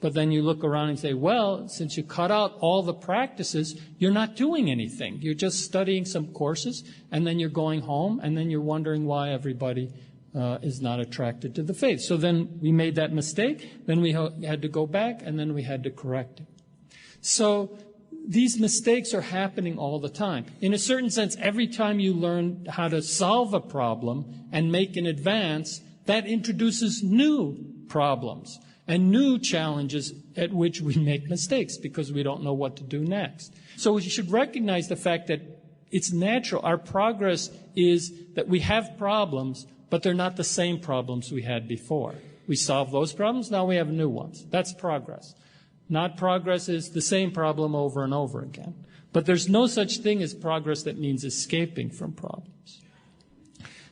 But then you look around and say, well, since you cut out all the practices, you're not doing anything. You're just studying some courses, and then you're going home, and then you're wondering why everybody is not attracted to the faith. So then we made that mistake, then we had to go back, and then we had to correct it. So these mistakes are happening all the time. In a certain sense, every time you learn how to solve a problem and make an advance, that introduces new problems and new challenges at which we make mistakes because we don't know what to do next. So we should recognize the fact that it's natural. Our progress is that we have problems, but they're not the same problems we had before. We solve those problems, now we have new ones. That's progress. Not progress is the same problem over and over again. But there's no such thing as progress that means escaping from problems.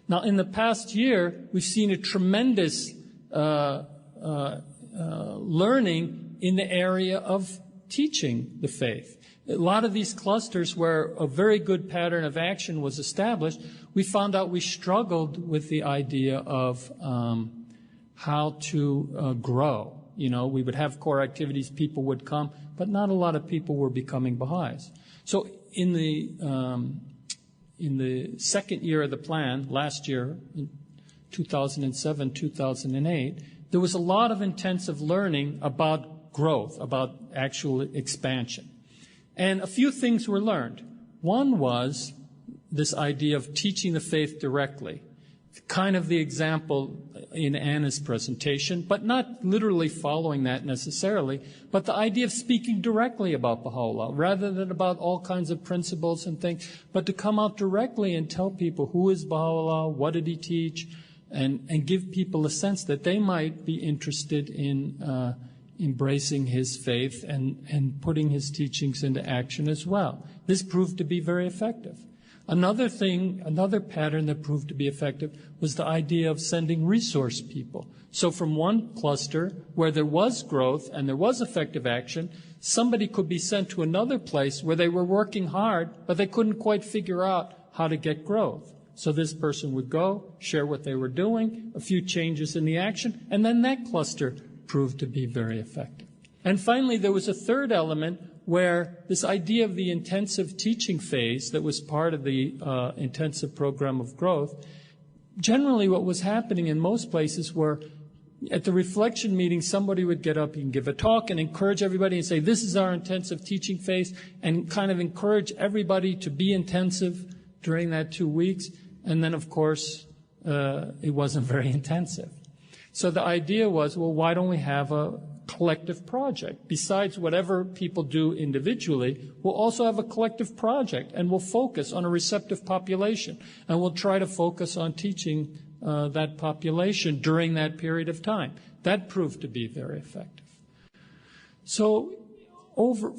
Now, in the past year, we've seen a tremendous learning in the area of teaching the faith. A lot of these clusters where a very good pattern of action was established, we found out we struggled with the idea of how to grow. We would have core activities, people would come, but not a lot of people were becoming Baha'is. So in the second year of the plan, last year, in 2007, 2008, there was a lot of intensive learning about growth, about actual expansion. And a few things were learned. One was this idea of teaching the faith directly, kind of the example in Anna's presentation, but not literally following that necessarily, but the idea of speaking directly about Baha'u'llah, rather than about all kinds of principles and things, but to come out directly and tell people who is Baha'u'llah, what did he teach, and give people a sense that they might be interested in embracing his faith and putting his teachings into action as well. This proved to be very effective. Another pattern that proved to be effective was the idea of sending resource people. So from one cluster where there was growth and there was effective action, somebody could be sent to another place where they were working hard, but they couldn't quite figure out how to get growth. So this person would go, share what they were doing, a few changes in the action, and then that cluster proved to be very effective. And finally, there was a third element where this idea of the intensive teaching phase that was part of the intensive program of growth, generally what was happening in most places were at the reflection meeting, somebody would get up and give a talk and encourage everybody and say, this is our intensive teaching phase, and kind of encourage everybody to be intensive during that 2 weeks. And then, of course, it wasn't very intensive. So the idea was, well, why don't we have a collective project? Besides whatever people do individually, we'll also have a collective project, and we'll focus on a receptive population, and we'll try to focus on teaching that population during that period of time. That proved to be very effective. So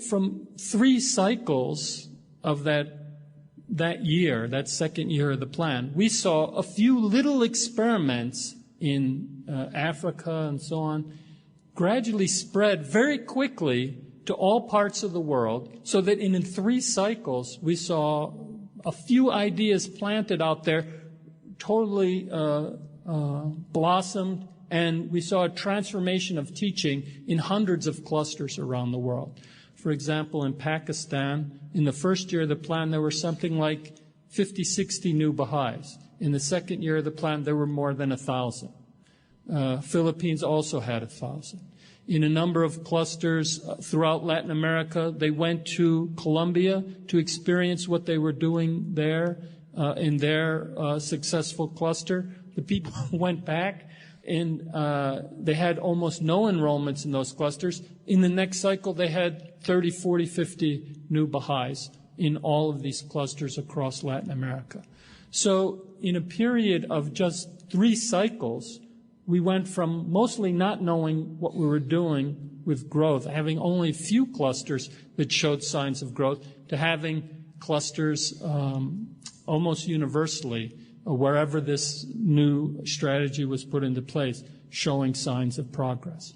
from 3 cycles of that year, that second year of the plan, we saw a few little experiments in Africa and so on, gradually spread very quickly to all parts of the world, so that in 3 cycles we saw a few ideas planted out there, totally blossomed, and we saw a transformation of teaching in hundreds of clusters around the world. For example, in Pakistan, in the first year of the plan, there were something like 50, 60 new Baha'is. In the second year of the plan, there were more than 1,000. Philippines also had 1,000. In a number of clusters throughout Latin America, they went to Colombia to experience what they were doing there in their successful cluster. The people went back, and they had almost no enrollments in those clusters. In the next cycle, they had 30, 40, 50 new Baha'is in all of these clusters across Latin America. So in a period of just 3 cycles, we went from mostly not knowing what we were doing with growth, having only a few clusters that showed signs of growth, to having clusters almost universally, wherever this new strategy was put into place, showing signs of progress.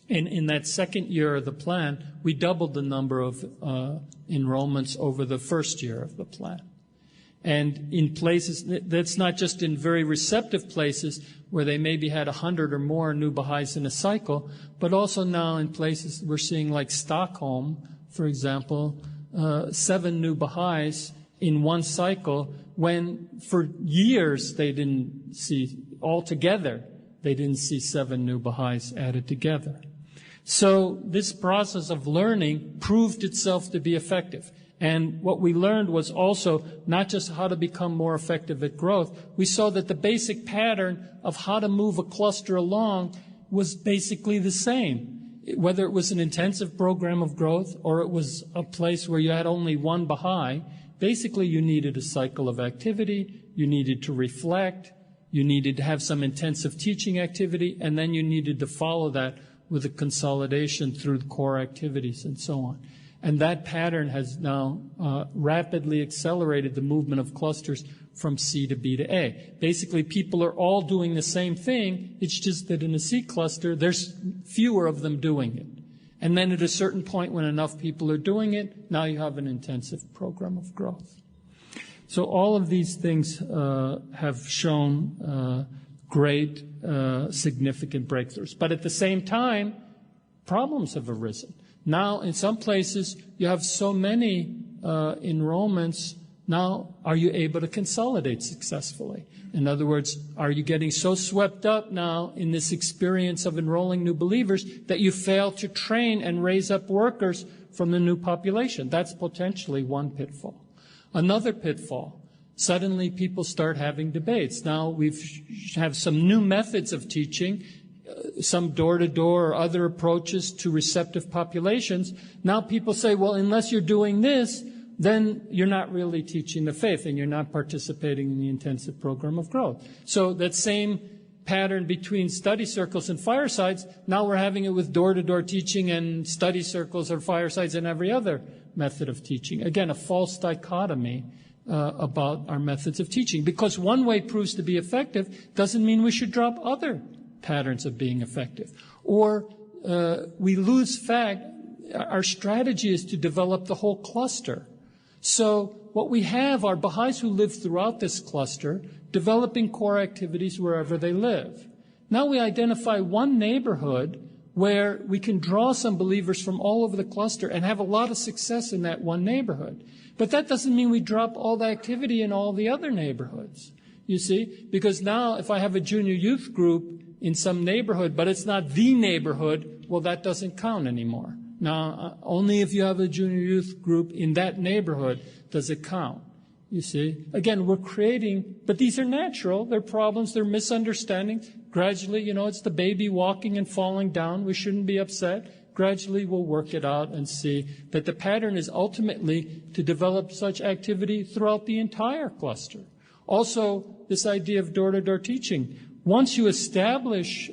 And in that second year of the plan, we doubled the number of enrollments over the first year of the plan. And in places, that's not just in very receptive places where they maybe had 100 or more new Baha'is in a cycle, but also now in places we're seeing like Stockholm, for example, 7 new Baha'is in one cycle, when for years they didn't see, altogether, they didn't see 7 new Baha'is added together. So this process of learning proved itself to be effective. And what we learned was also not just how to become more effective at growth. We saw that the basic pattern of how to move a cluster along was basically the same. Whether it was an intensive program of growth or it was a place where you had only one Baha'i, basically you needed a cycle of activity, you needed to reflect, you needed to have some intensive teaching activity, and then you needed to follow that with a consolidation through core activities and so on. And that pattern has now rapidly accelerated the movement of clusters from C to B to A. Basically, people are all doing the same thing. It's just that in a C cluster, there's fewer of them doing it. And then at a certain point, when enough people are doing it, now you have an intensive program of growth. So all of these things have shown great, significant breakthroughs. But at the same time, problems have arisen. Now, in some places, you have so many enrollments Now, are you able to consolidate successfully? In other words, are you getting so swept up now in this experience of enrolling new believers that you fail to train and raise up workers from the new population? That's potentially one pitfall. Another pitfall, suddenly people start having debates. Now we have some new methods of teaching, some door-to-door or other approaches to receptive populations. Now people say, well, unless you're doing this, then you're not really teaching the faith and you're not participating in the intensive program of growth. So that same pattern between study circles and firesides, now we're having it with door-to-door teaching and study circles or firesides and every other method of teaching. Again, a false dichotomy about our methods of teaching. Because one way proves to be effective doesn't mean we should drop other patterns of being effective. Or we lose fact, our strategy is to develop the whole cluster. So what we have are Baha'is who live throughout this cluster, developing core activities wherever they live. Now we identify one neighborhood where we can draw some believers from all over the cluster and have a lot of success in that one neighborhood. But that doesn't mean we drop all the activity in all the other neighborhoods, you see? Because now if I have a junior youth group in some neighborhood, but it's not the neighborhood, well, that doesn't count anymore. Now, only if you have a junior youth group in that neighborhood does it count. You see? Again, we're creating, but these are natural. They're problems. They're misunderstandings. Gradually, it's the baby walking and falling down. We shouldn't be upset. Gradually, we'll work it out and see that the pattern is ultimately to develop such activity throughout the entire cluster. Also, this idea of door-to-door teaching. Once you establish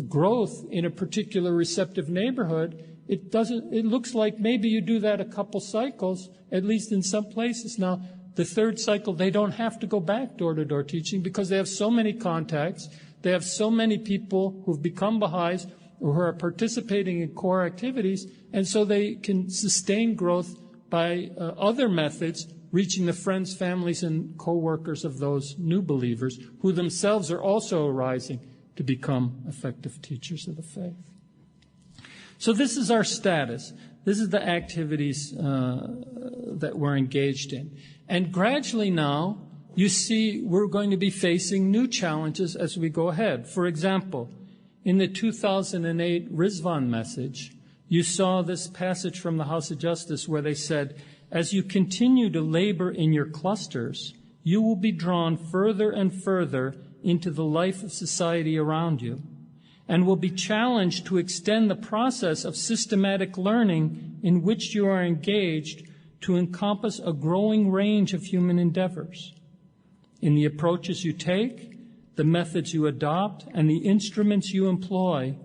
growth in a particular receptive neighborhood, it looks like maybe you do that a couple cycles, at least in some places. Now, the third cycle, they don't have to go back door-to-door teaching because they have so many contacts. They have so many people who've become Baha'is who are participating in core activities, and so they can sustain growth by other methods, reaching the friends, families, and co-workers of those new believers who themselves are also arising to become effective teachers of the faith. So this is our status. This is the activities that we're engaged in. And gradually now, you see we're going to be facing new challenges as we go ahead. For example, in the 2008 Rizvan message, you saw this passage from the House of Justice where they said, as you continue to labor in your clusters, you will be drawn further and further into the life of society around you, and will be challenged to extend the process of systematic learning in which you are engaged to encompass a growing range of human endeavors. In the approaches you take, the methods you adopt, and the instruments you employ,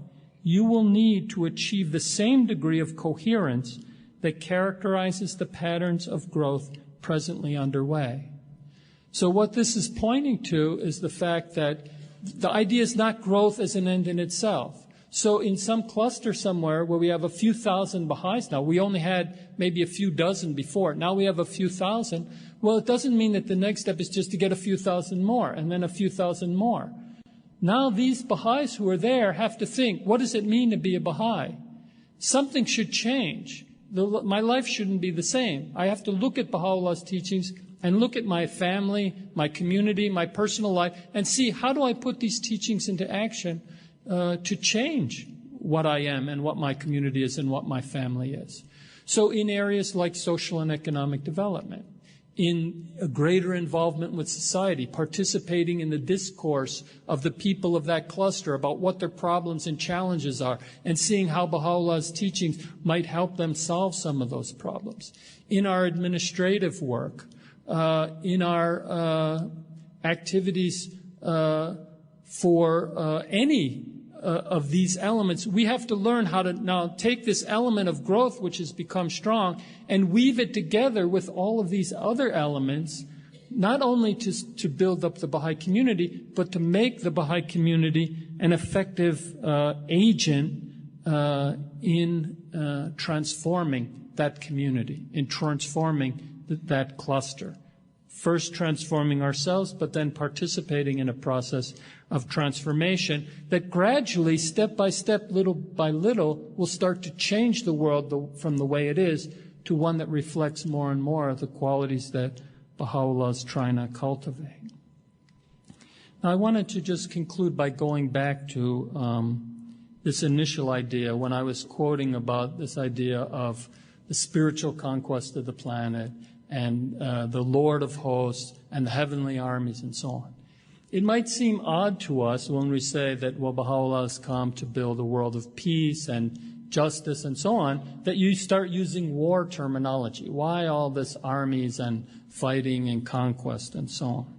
you will need to achieve the same degree of coherence that characterizes the patterns of growth presently underway. So what this is pointing to is the fact that the idea is not growth as an end in itself. So in some cluster somewhere where we have a few thousand Baha'is now, we only had maybe a few dozen before. Now we have a few thousand. Well, it doesn't mean that the next step is just to get a few thousand more and then a few thousand more. Now these Baha'is who are there have to think, what does it mean to be a Baha'i? Something should change. My life shouldn't be the same. I have to look at Baha'u'llah's teachings and look at my family, my community, my personal life, and see how do I put these teachings into action to change what I am and what my community is and what my family is. So in areas like social and economic development, in a greater involvement with society, participating in the discourse of the people of that cluster about what their problems and challenges are, and seeing how Baha'u'llah's teachings might help them solve some of those problems. In our administrative work, in our activities for any of these elements, we have to learn how to now take this element of growth, which has become strong, and weave it together with all of these other elements, not only to build up the Baha'i community, but to make the Baha'i community an effective agent in transforming that community, in transforming that cluster. First transforming ourselves, but then participating in a process of transformation that gradually, step by step, little by little, will start to change the world from the way it is to one that reflects more and more of the qualities that Baha'u'llah is trying to cultivate. Now, I wanted to just conclude by going back to this initial idea when I was quoting about this idea of the spiritual conquest of the planet and the Lord of hosts and the heavenly armies and so on. It might seem odd to us when we say that, well, Baha'u'llah has come to build a world of peace and justice and so on, that you start using war terminology. Why all this armies and fighting and conquest and so on?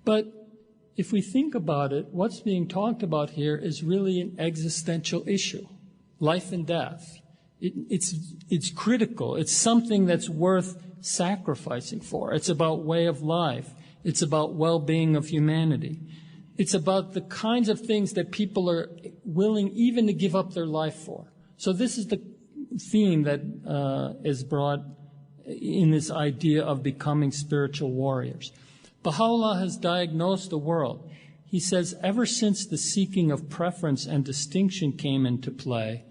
But if we think about it, what's being talked about here is really an existential issue, life and death. It's critical. It's something that's worth sacrificing for. It's about way of life. It's about well-being of humanity. It's about the kinds of things that people are willing even to give up their life for. So this is the theme that is brought in this idea of becoming spiritual warriors. Baha'u'llah has diagnosed the world. He says, ever since the seeking of preference and distinction came into play,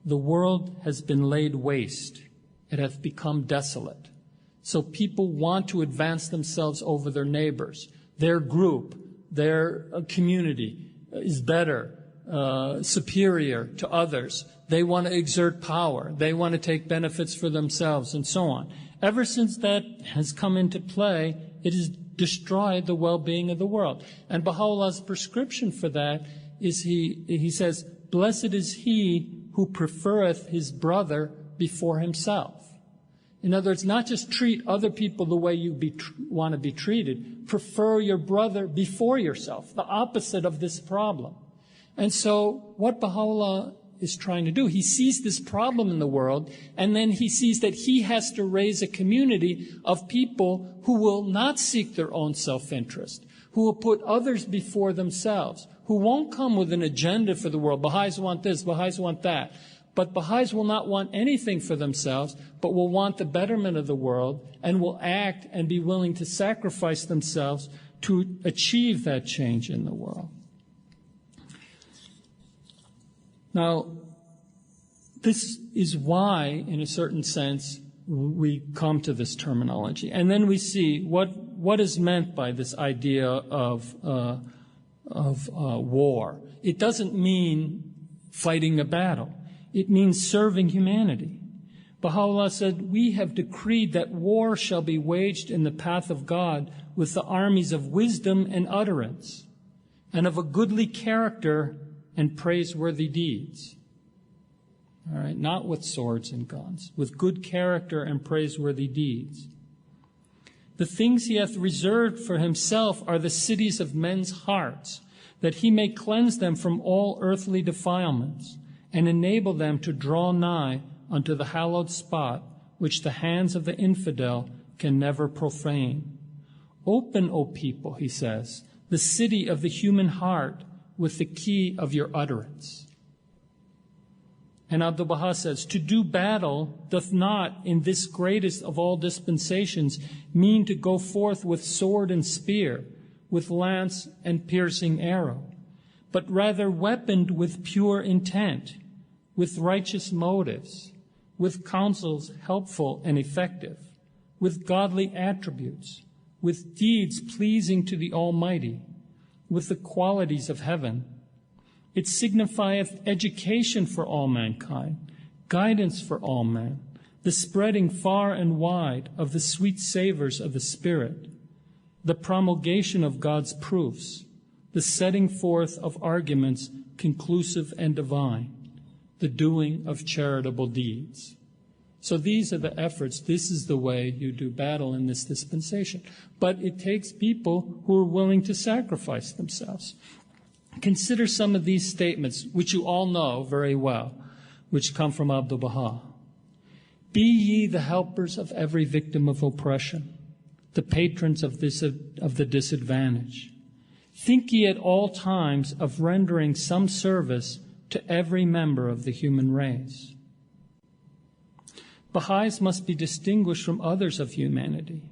the world has been laid waste. It has become desolate. So people want to advance themselves over their neighbors. Their group, their community is better, superior to others. They want to exert power. They want to take benefits for themselves and so on. Ever since that has come into play, it has destroyed the well-being of the world. And Baha'u'llah's prescription for that is he says, blessed is he who preferreth his brother before himself. In other words, not just treat other people the way you want to be treated. Prefer your brother before yourself, the opposite of this problem. And so what Baha'u'llah is trying to do, he sees this problem in the world, and then he sees that he has to raise a community of people who will not seek their own self-interest, who will put others before themselves, who won't come with an agenda for the world. Baha'is want this, Baha'is want that. But Baha'is will not want anything for themselves, but will want the betterment of the world and will act and be willing to sacrifice themselves to achieve that change in the world. Now, this is why, in a certain sense, we come to this terminology. And then we see what is meant by this idea of war. It doesn't mean fighting a battle. It means serving humanity. Baha'u'llah said, we have decreed that war shall be waged in the path of God with the armies of wisdom and utterance, and of a goodly character and praiseworthy deeds. All right, not with swords and guns, with good character and praiseworthy deeds. The things he hath reserved for himself are the cities of men's hearts, that he may cleanse them from all earthly defilements, and enable them to draw nigh unto the hallowed spot, which the hands of the infidel can never profane. Open, O people, he says, the city of the human heart with the key of your utterance. And Abdu'l-Baha says, to do battle doth not, in this greatest of all dispensations, mean to go forth with sword and spear, with lance and piercing arrow, but rather weaponed with pure intent, with righteous motives, with counsels helpful and effective, with godly attributes, with deeds pleasing to the Almighty, with the qualities of heaven. It signifieth education for all mankind, guidance for all men, the spreading far and wide of the sweet savors of the Spirit, the promulgation of God's proofs, the setting forth of arguments conclusive and divine, the doing of charitable deeds. So these are the efforts. This is the way you do battle in this dispensation. But it takes people who are willing to sacrifice themselves. Consider some of these statements, which you all know very well, which come from Abdu'l-Baha. Be ye the helpers of every victim of oppression, the patrons of the disadvantaged. Think ye at all times of rendering some service to every member of the human race. Baha'is must be distinguished from others of humanity,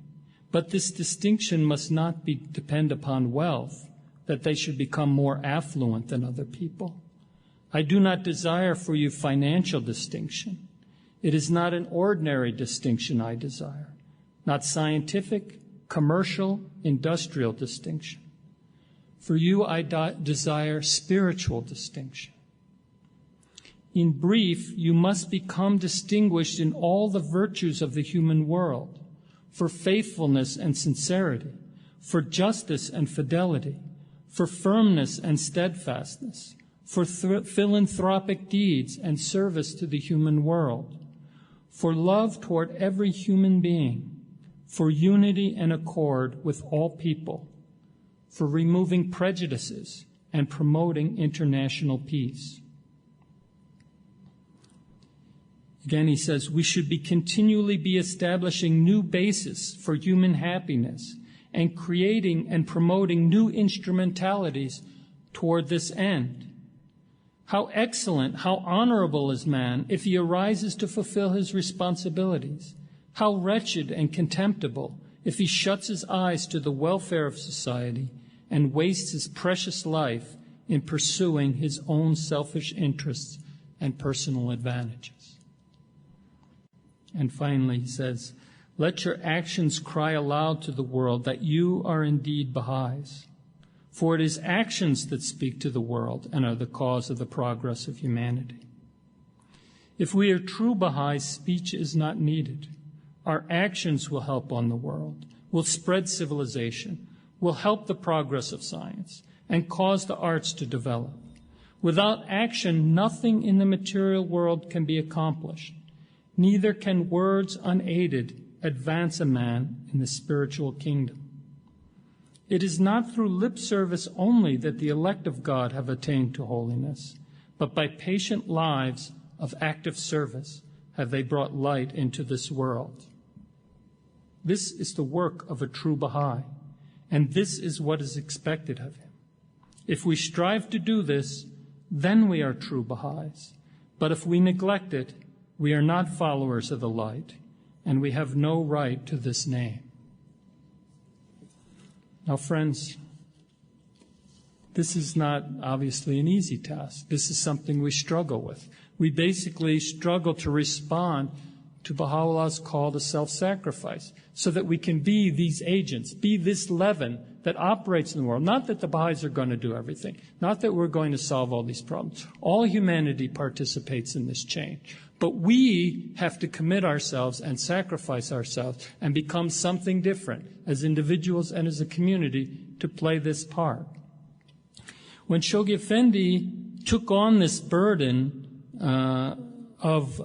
but this distinction must not depend upon wealth, that they should become more affluent than other people. I do not desire for you financial distinction. It is not an ordinary distinction I desire, not scientific, commercial, industrial distinction. For you I desire spiritual distinction. In brief, you must become distinguished in all the virtues of the human world, for faithfulness and sincerity, for justice and fidelity, for firmness and steadfastness, for philanthropic deeds and service to the human world, for love toward every human being, for unity and accord with all people, for removing prejudices and promoting international peace. Again, he says, we should continually be establishing new bases for human happiness and creating and promoting new instrumentalities toward this end. How excellent, how honorable is man if he arises to fulfill his responsibilities. How wretched and contemptible if he shuts his eyes to the welfare of society and wastes his precious life in pursuing his own selfish interests and personal advantages. And finally, he says, let your actions cry aloud to the world that you are indeed Baha'is. For it is actions that speak to the world and are the cause of the progress of humanity. If we are true Baha'is, speech is not needed. Our actions will help on the world, will spread civilization, will help the progress of science, and cause the arts to develop. Without action, nothing in the material world can be accomplished. Neither can words unaided advance a man in the spiritual kingdom. It is not through lip service only that the elect of God have attained to holiness, but by patient lives of active service have they brought light into this world. This is the work of a true Baha'i, and this is what is expected of him. If we strive to do this, then we are true Baha'is. But if we neglect it, we are not followers of the light, and we have no right to this name. Now, friends, this is not obviously an easy task. This is something we struggle with. We basically struggle to respond to Baha'u'llah's call to self-sacrifice so that we can be these agents, be this leaven that operates in the world. Not that the Baha'is are going to do everything, not that we're going to solve all these problems. All humanity participates in this change. But we have to commit ourselves and sacrifice ourselves and become something different as individuals and as a community to play this part. When Shoghi Effendi took on this burden of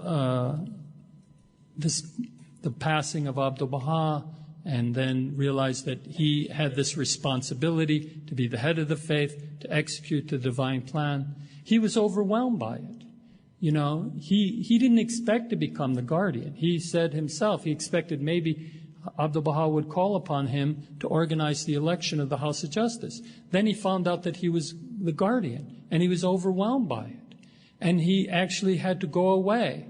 the passing of Abdu'l-Baha, and then realized that he had this responsibility to be the head of the faith, to execute the divine plan, he was overwhelmed by it. You know, he didn't expect to become the guardian. He said himself he expected maybe Abdu'l-Baha would call upon him to organize the election of the House of Justice. Then he found out that he was the guardian, and he was overwhelmed by it. And he actually had to go away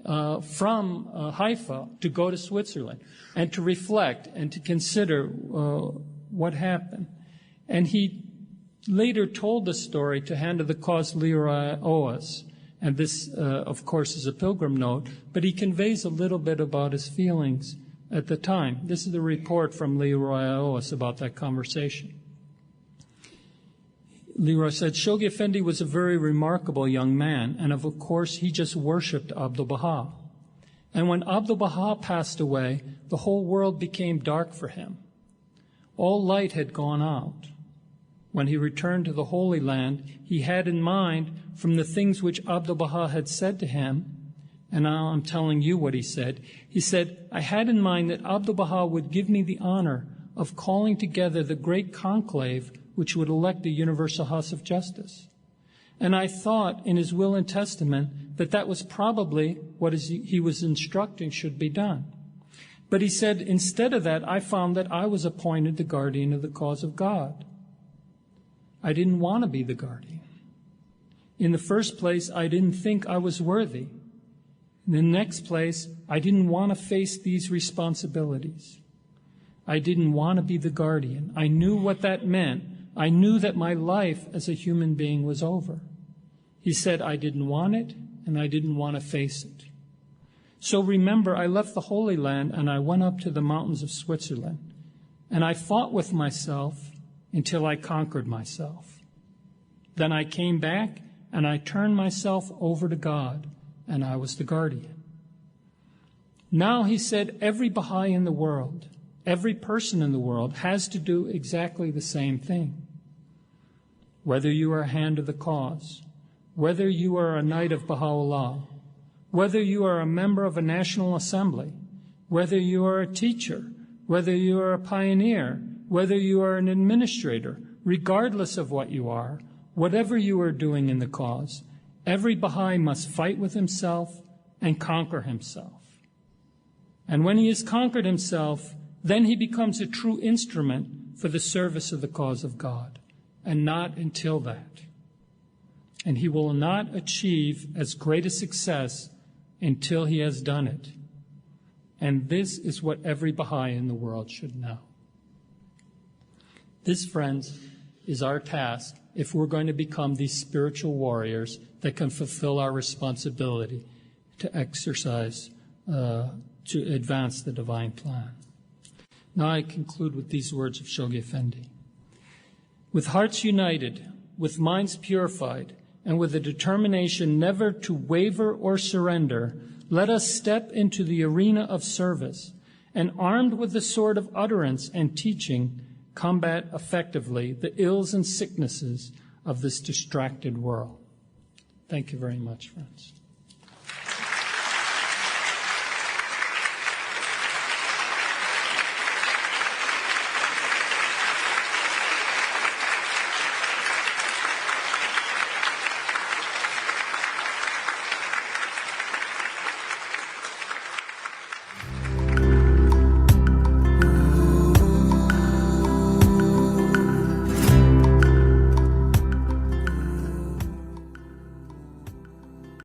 from Haifa to go to Switzerland and to reflect and to consider what happened. And he later told the story to Hand of the Cause Leroy Oas. And this, of course, is a pilgrim note, but he conveys a little bit about his feelings at the time. This is the report from Leroy Oas about that conversation. Leroy said, Shoghi Effendi was a very remarkable young man, and of course he just worshipped Abdu'l-Baha. And when Abdu'l-Baha passed away, the whole world became dark for him. All light had gone out. When he returned to the Holy Land, he had in mind from the things which Abdu'l-Baha had said to him, and now I'm telling you what he said. He said, I had in mind that Abdu'l-Baha would give me the honor of calling together the great conclave which would elect the Universal House of Justice. And I thought in his will and testament that that was probably what he was instructing should be done. But he said, instead of that, I found that I was appointed the guardian of the cause of God. I didn't want to be the guardian. In the first place, I didn't think I was worthy. In the next place, I didn't want to face these responsibilities. I didn't want to be the guardian. I knew what that meant. I knew that my life as a human being was over. He said, I didn't want it, and I didn't want to face it. So remember, I left the Holy Land and I went up to the mountains of Switzerland. And I fought with myself until I conquered myself. Then I came back and I turned myself over to God, and I was the guardian. Now, he said, every Baha'i in the world, every person in the world has to do exactly the same thing. Whether you are a hand of the cause, whether you are a Knight of Baha'u'llah, whether you are a member of a national assembly, whether you are a teacher, whether you are a pioneer, whether you are an administrator, regardless of what you are, whatever you are doing in the cause, every Baha'i must fight with himself and conquer himself. And when he has conquered himself, then he becomes a true instrument for the service of the cause of God, and not until that. And he will not achieve as great a success until he has done it. And this is what every Baha'i in the world should know. This, friends, is our task if we're going to become these spiritual warriors that can fulfill our responsibility to exercise, to advance the divine plan. Now I conclude with these words of Shoghi Effendi. With hearts united, with minds purified, and with a determination never to waver or surrender, let us step into the arena of service, and armed with the sword of utterance and teaching, combat effectively the ills and sicknesses of this distracted world. Thank you very much, friends.